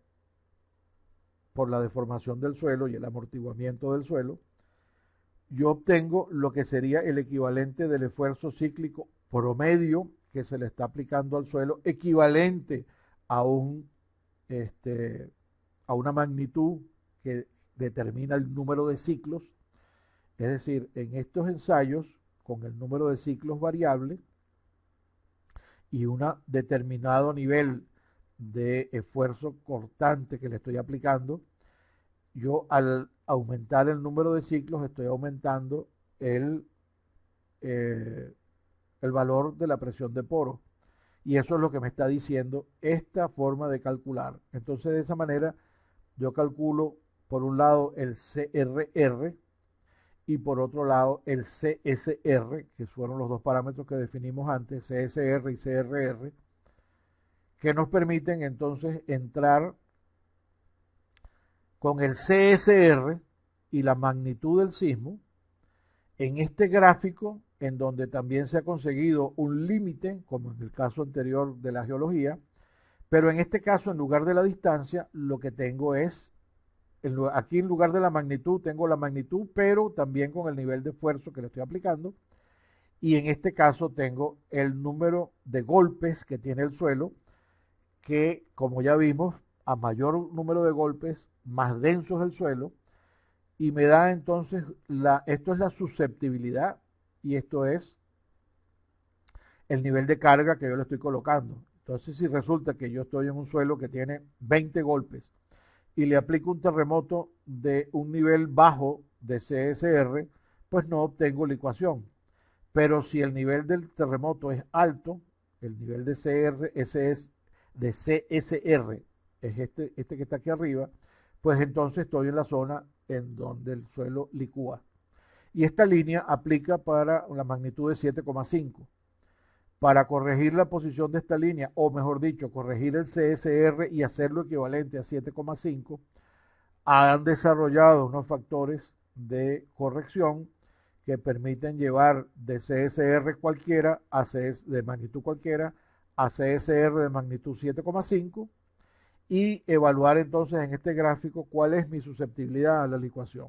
por la deformación del suelo y el amortiguamiento del suelo, yo obtengo lo que sería el equivalente del esfuerzo cíclico promedio que se le está aplicando al suelo, equivalente a a una magnitud que determina el número de ciclos. Es decir, en estos ensayos, con el número de ciclos variable y un determinado nivel de esfuerzo cortante que le estoy aplicando, yo al aumentar el número de ciclos estoy aumentando el valor de la presión de poro. Y eso es lo que me está diciendo esta forma de calcular. Entonces, de esa manera, yo calculo por un lado el CRR y por otro lado el CSR, que fueron los dos parámetros que definimos antes, CSR y CRR, que nos permiten entonces entrar con el CSR y la magnitud del sismo en este gráfico, en donde también se ha conseguido un límite, como en el caso anterior de la geología, pero en este caso, en lugar de la distancia, lo que tengo es, aquí en lugar de la magnitud, tengo la magnitud, pero también con el nivel de esfuerzo que le estoy aplicando, y en este caso tengo el número de golpes que tiene el suelo, que como ya vimos, a mayor número de golpes, más denso es el suelo, y me da entonces, esto es la susceptibilidad, y esto es el nivel de carga que yo le estoy colocando. Entonces, si resulta que yo estoy en un suelo que tiene 20 golpes y le aplico un terremoto de un nivel bajo de CSR, pues no obtengo licuación. Pero si el nivel del terremoto es alto, el nivel de CSR es este que está aquí arriba, pues entonces estoy en la zona en donde el suelo licúa. Y esta línea aplica para la magnitud de 7,5. Para corregir la posición de esta línea, o mejor dicho, corregir el CSR y hacerlo equivalente a 7,5, han desarrollado unos factores de corrección que permiten llevar de CSR cualquiera a de magnitud cualquiera a CSR de magnitud 7,5, y evaluar entonces en este gráfico cuál es mi susceptibilidad a la licuación.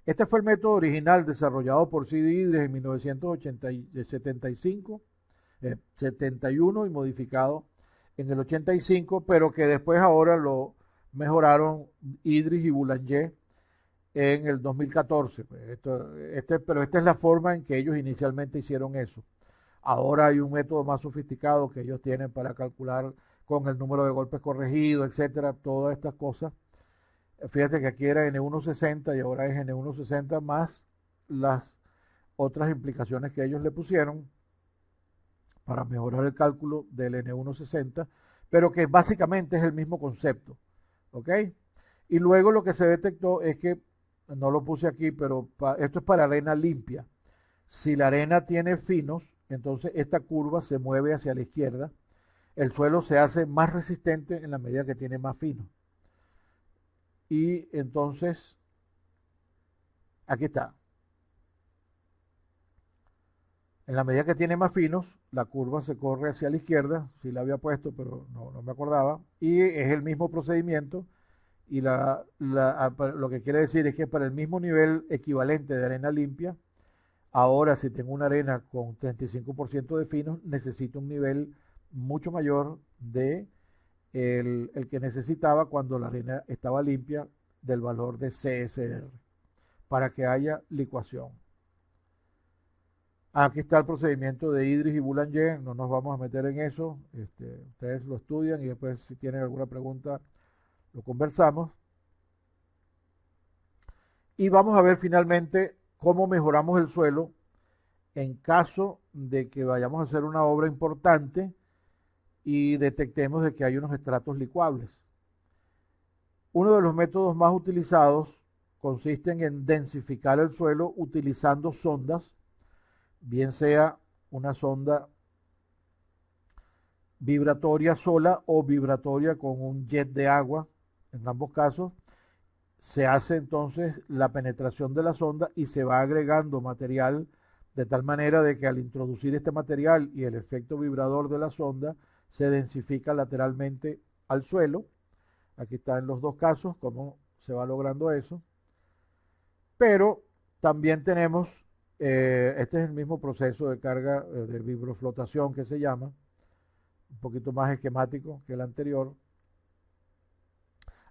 Este fue el método original desarrollado por C.D. Idris en 1975, 71 y modificado en el 85, pero que después ahora lo mejoraron Idris y Boulanger en el 2014. Pero esta es la forma en que ellos inicialmente hicieron eso. Ahora hay un método más sofisticado que ellos tienen para calcular con el número de golpes corregidos, etcétera, todas estas cosas. Fíjate que aquí era N160 y ahora es N160 más las otras implicaciones que ellos le pusieron para mejorar el cálculo del N160, pero que básicamente es el mismo concepto, ¿ok? Y luego lo que se detectó es que, no lo puse aquí, pero esto es para arena limpia. Si la arena tiene finos, entonces esta curva se mueve hacia la izquierda. El suelo se hace más resistente en la medida que tiene más finos. Y entonces, aquí está. En la medida que tiene más finos, la curva se corre hacia la izquierda. Sí la había puesto, pero no me acordaba. Y es el mismo procedimiento. Y lo que quiere decir es que para el mismo nivel equivalente de arena limpia, ahora si tengo una arena con 35% de finos, necesito un nivel mucho mayor de el que necesitaba cuando la arena estaba limpia, del valor de CSR, para que haya licuación. Aquí está el procedimiento de Idris y Boulanger, no nos vamos a meter en eso, ustedes lo estudian y después si tienen alguna pregunta lo conversamos. Y vamos a ver finalmente cómo mejoramos el suelo en caso de que vayamos a hacer una obra importante y detectemos de que hay unos estratos licuables. Uno de los métodos más utilizados consiste en densificar el suelo utilizando sondas, bien sea una sonda vibratoria sola o vibratoria con un jet de agua. En ambos casos se hace entonces la penetración de la sonda y se va agregando material de tal manera de que al introducir este material y el efecto vibrador de la sonda se densifica lateralmente al suelo. Aquí está en los dos casos cómo se va logrando eso. Pero también tenemos, este es el mismo proceso de carga de vibroflotación que se llama, un poquito más esquemático que el anterior.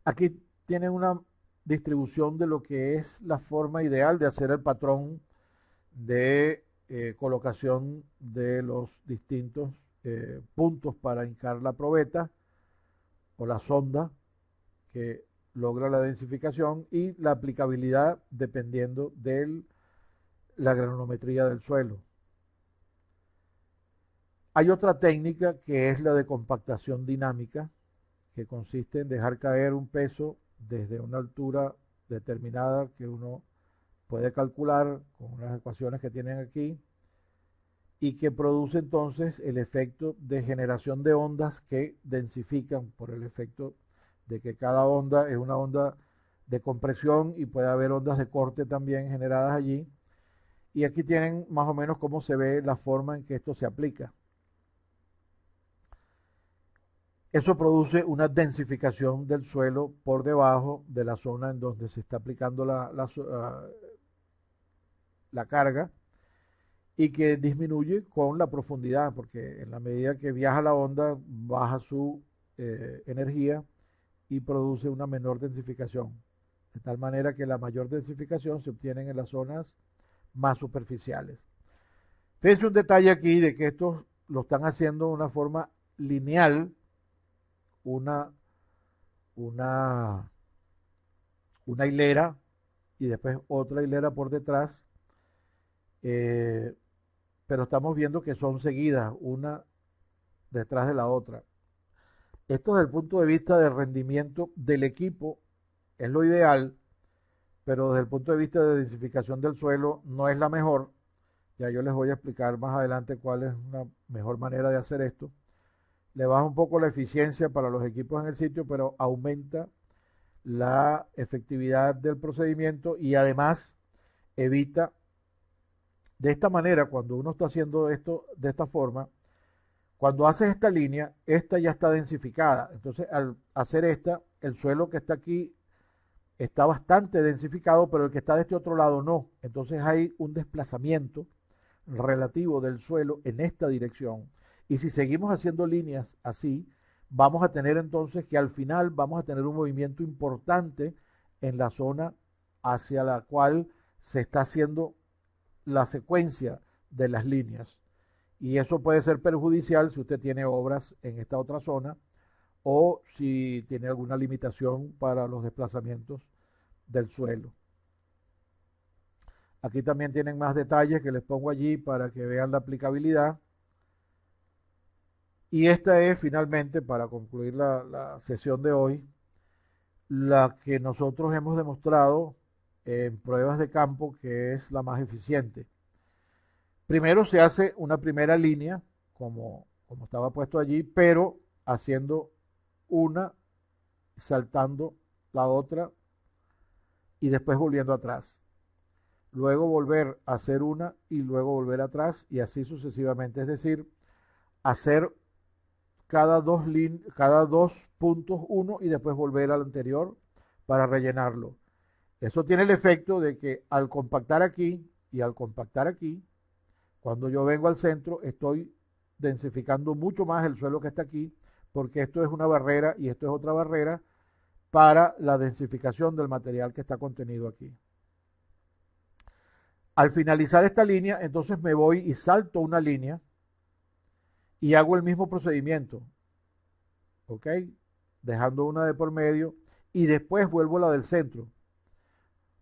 Aquí tienen una distribución de lo que es la forma ideal de hacer el patrón de colocación de los distintos puntos para hincar la probeta o la sonda que logra la densificación y la aplicabilidad dependiendo de la granulometría del suelo. Hay otra técnica que es la de compactación dinámica, que consiste en dejar caer un peso desde una altura determinada que uno puede calcular con unas ecuaciones que tienen aquí y que produce entonces el efecto de generación de ondas que densifican por el efecto de que cada onda es una onda de compresión y puede haber ondas de corte también generadas allí. Y aquí tienen más o menos cómo se ve la forma en que esto se aplica. Eso produce una densificación del suelo por debajo de la zona en donde se está aplicando la carga y que disminuye con la profundidad, porque en la medida que viaja la onda baja su energía y produce una menor densificación, de tal manera que la mayor densificación se obtiene en las zonas más superficiales. Fíjense un detalle aquí de que estos lo están haciendo de una forma lineal, una hilera y después otra hilera por detrás, pero estamos viendo que son seguidas una detrás de la otra. Esto desde el punto de vista del rendimiento del equipo es lo ideal, pero desde el punto de vista de densificación del suelo no es la mejor. Ya yo les voy a explicar más adelante cuál es una mejor manera de hacer esto. Le baja un poco la eficiencia para los equipos en el sitio, pero aumenta la efectividad del procedimiento y además evita, de esta manera, cuando uno está haciendo esto de esta forma, cuando haces esta línea, esta ya está densificada. Entonces, al hacer esta, el suelo que está aquí está bastante densificado, pero el que está de este otro lado no. Entonces hay un desplazamiento relativo del suelo en esta dirección. Y si seguimos haciendo líneas así, vamos a tener entonces que al final vamos a tener un movimiento importante en la zona hacia la cual se está haciendo la secuencia de las líneas. Y eso puede ser perjudicial si usted tiene obras en esta otra zona o si tiene alguna limitación para los desplazamientos del suelo. Aquí también tienen más detalles que les pongo allí para que vean la aplicabilidad. Y esta es finalmente, para concluir la sesión de hoy, la que nosotros hemos demostrado en pruebas de campo que es la más eficiente. Primero se hace una primera línea, como estaba puesto allí, pero haciendo una, saltando la otra y después volviendo atrás. Luego volver a hacer una y luego volver atrás y así sucesivamente. Es decir, hacer cada dos puntos uno y después volver al anterior para rellenarlo. Eso tiene el efecto de que al compactar aquí y al compactar aquí, cuando yo vengo al centro estoy densificando mucho más el suelo que está aquí, porque esto es una barrera y esto es otra barrera para la densificación del material que está contenido aquí. Al finalizar esta línea, entonces me voy y salto una línea y hago el mismo procedimiento, ¿ok? Dejando una de por medio y después vuelvo a la del centro,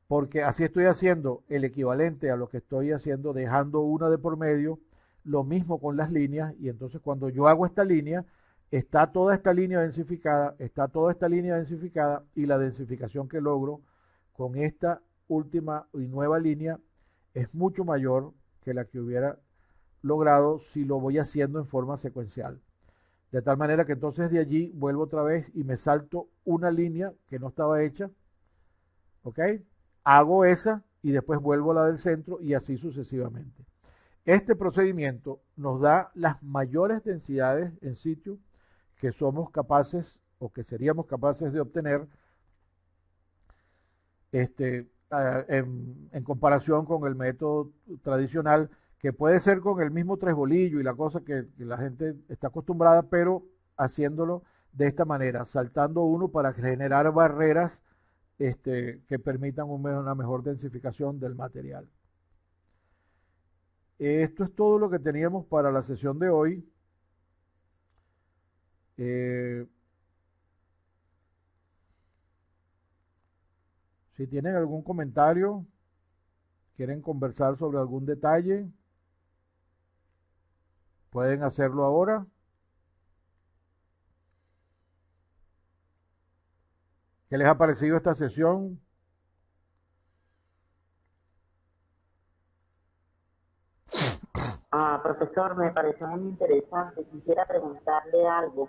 porque así estoy haciendo el equivalente a lo que estoy haciendo dejando una de por medio, lo mismo con las líneas, y entonces cuando yo hago esta línea, está toda esta línea densificada, está toda esta línea densificada, y la densificación que logro con esta última y nueva línea es mucho mayor que la que hubiera logrado si lo voy haciendo en forma secuencial. De tal manera que entonces de allí vuelvo otra vez y me salto una línea que no estaba hecha, ¿ok? Hago esa y después vuelvo a la del centro y así sucesivamente. Este procedimiento nos da las mayores densidades en sitio que somos capaces o que seríamos capaces de obtener en comparación con el método tradicional, que puede ser con el mismo tres bolillos y la cosa que la gente está acostumbrada, pero haciéndolo de esta manera, saltando uno para generar barreras que permitan una mejor densificación del material. Esto es todo lo que teníamos para la sesión de hoy. Si tienen algún comentario, quieren conversar sobre algún detalle, pueden hacerlo ahora. ¿Qué les ha parecido esta sesión? Profesor, me pareció muy interesante. Quisiera preguntarle algo.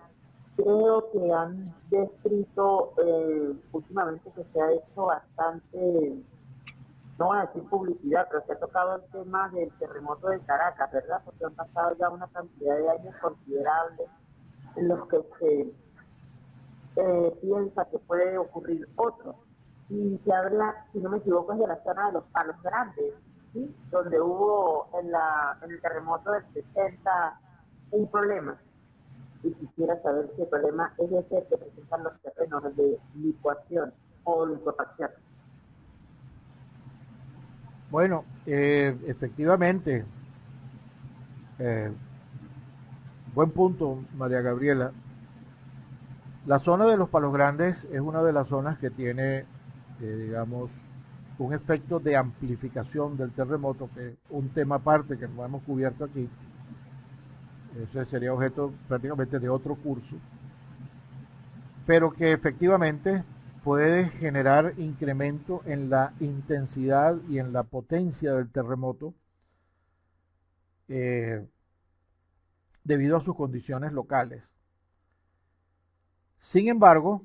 Creo que han descrito últimamente que se ha hecho bastante, no voy a decir publicidad, pero se ha tocado el tema del terremoto de Caracas, ¿verdad? Porque han pasado ya una cantidad de años considerable en los que se piensa que puede ocurrir otro. Y se habla, si no me equivoco, es de la zona de los Palos Grandes, ¿sí? Donde hubo en el terremoto del 60 un problema. Y quisiera saber si el problema es ese que presentan los terrenos de licuación o licuefacción. Bueno, efectivamente, eh, buen punto, María Gabriela. La zona de los Palos Grandes es una de las zonas que tiene, digamos, un efecto de amplificación del terremoto, que es un tema aparte que no hemos cubierto aquí. Ese sería objeto prácticamente de otro curso, pero que efectivamente puede generar incremento en la intensidad y en la potencia del terremoto eh, debido a sus condiciones locales. Sin embargo,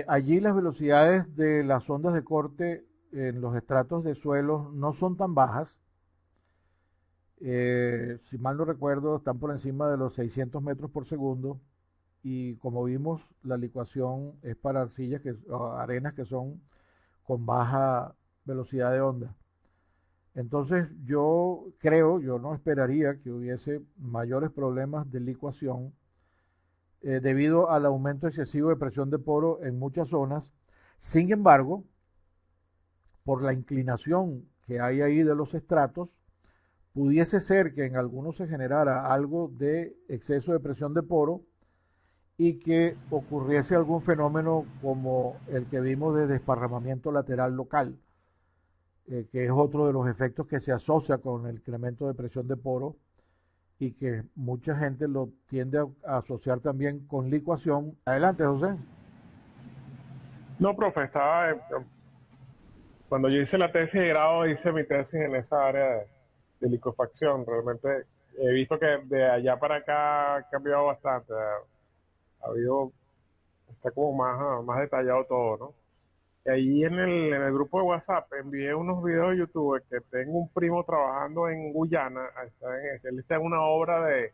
allí las velocidades de las ondas de corte en los estratos de suelo no son tan bajas. Si mal no recuerdo, están por encima de los 600 metros por segundo, y como vimos, la licuación es para arcillas o arenas que son con baja velocidad de onda. Entonces yo no esperaría que hubiese mayores problemas de licuación debido al aumento excesivo de presión de poro en muchas zonas. Sin embargo, por la inclinación que hay ahí de los estratos, pudiese ser que en algunos se generara algo de exceso de presión de poro y que ocurriese algún fenómeno como el que vimos de desparramamiento lateral local, que es otro de los efectos que se asocia con el incremento de presión de poro y que mucha gente lo tiende a asociar también con licuación. Adelante, José. No, profe, cuando yo hice la tesis de grado, hice mi tesis en esa área de liquefacción. Realmente he visto que de allá para acá ha cambiado bastante. Ha habido, está como más detallado todo, ¿no? Y ahí en el grupo de WhatsApp envié unos videos de YouTube que tengo un primo trabajando en Guyana. Él está en una obra de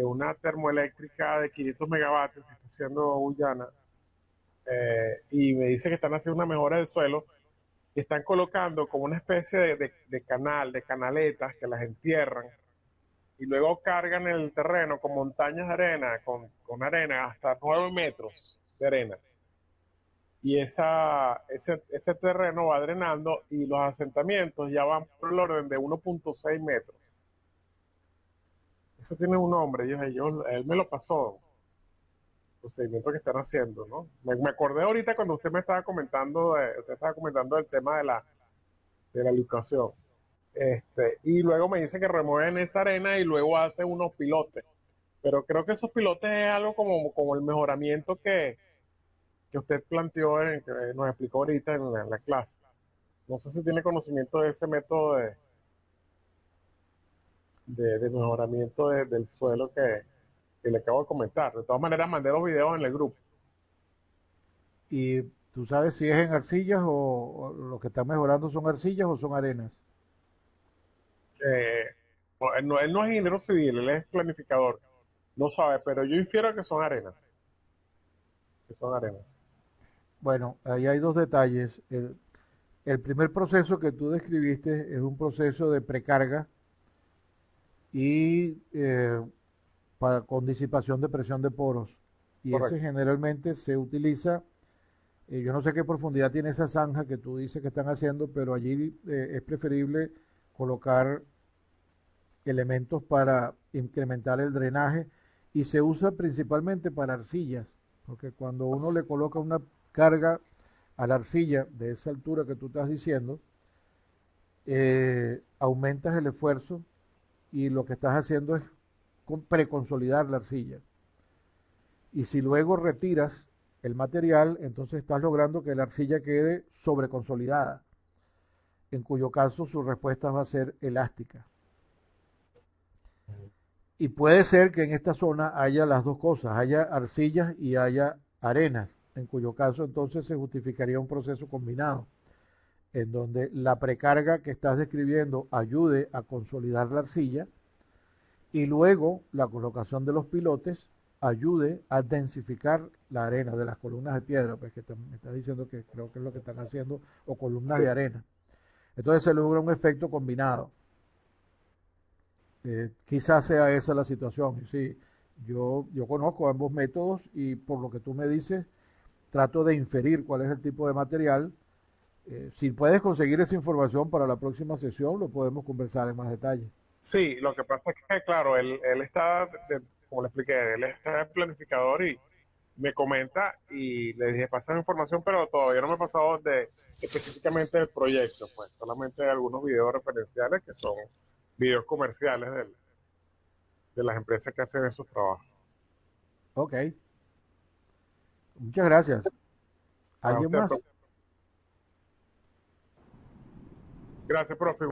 una termoeléctrica de 500 megavatios que está haciendo Guyana. Y me dice que están haciendo una mejora del suelo y están colocando como una especie de canal, de canaletas que las entierran y luego cargan el terreno con montañas de arena, con arena hasta 9 metros de arena. y ese terreno va drenando y los asentamientos ya van por el orden de 1.6 metros. Eso tiene un nombre, él me lo pasó, el procedimiento que están haciendo, ¿no? Me acordé ahorita cuando usted estaba comentando del tema de la educación. Y luego me dice que remueven esa arena y luego hacen unos pilotes. Pero creo que esos pilotes es algo como el mejoramiento que usted planteó, que nos explicó ahorita en la clase. No sé si tiene conocimiento de ese método de mejoramiento del suelo que le acabo de comentar. De todas maneras, mandé los videos en el grupo. ¿Y tú sabes si es en arcillas o lo que está mejorando son arcillas o son arenas? Eh, él no es ingeniero civil, él es planificador. No sabe, pero yo infiero que son arenas. Que son arenas. Bueno, ahí hay dos detalles. El primer proceso que tú describiste es un proceso de precarga y con disipación de presión de poros. Y ese Correcto. generalmente se utiliza, yo no sé qué profundidad tiene esa zanja que tú dices que están haciendo, pero allí es preferible colocar elementos para incrementar el drenaje y se usa principalmente para arcillas, porque cuando uno le coloca una carga a la arcilla de esa altura que tú estás diciendo, aumentas el esfuerzo y lo que estás haciendo es preconsolidar la arcilla. Y si luego retiras el material, entonces estás logrando que la arcilla quede sobreconsolidada, en cuyo caso su respuesta va a ser elástica. Y puede ser que en esta zona haya las dos cosas, haya arcillas y haya arenas, en cuyo caso entonces se justificaría un proceso combinado, en donde la precarga que estás describiendo ayude a consolidar la arcilla y luego la colocación de los pilotes ayude a densificar la arena de las columnas de piedra, pues que me estás diciendo que creo que es lo que están haciendo, o columnas Sí. de arena. Entonces se logra un efecto combinado. Quizás sea esa la situación. Sí, yo conozco ambos métodos y por lo que tú me dices, trato de inferir cuál es el tipo de material. Si puedes conseguir esa información para la próxima sesión, lo podemos conversar en más detalle. Sí, lo que pasa es que, claro, él está, como le expliqué, él está planificador y me comenta y le dije, pasa información, pero todavía no me ha pasado específicamente del proyecto, pues solamente algunos videos referenciales que son videos comerciales de las empresas que hacen esos trabajos. Ok, muchas gracias. A ¿Alguien usted, más? gracias, profe.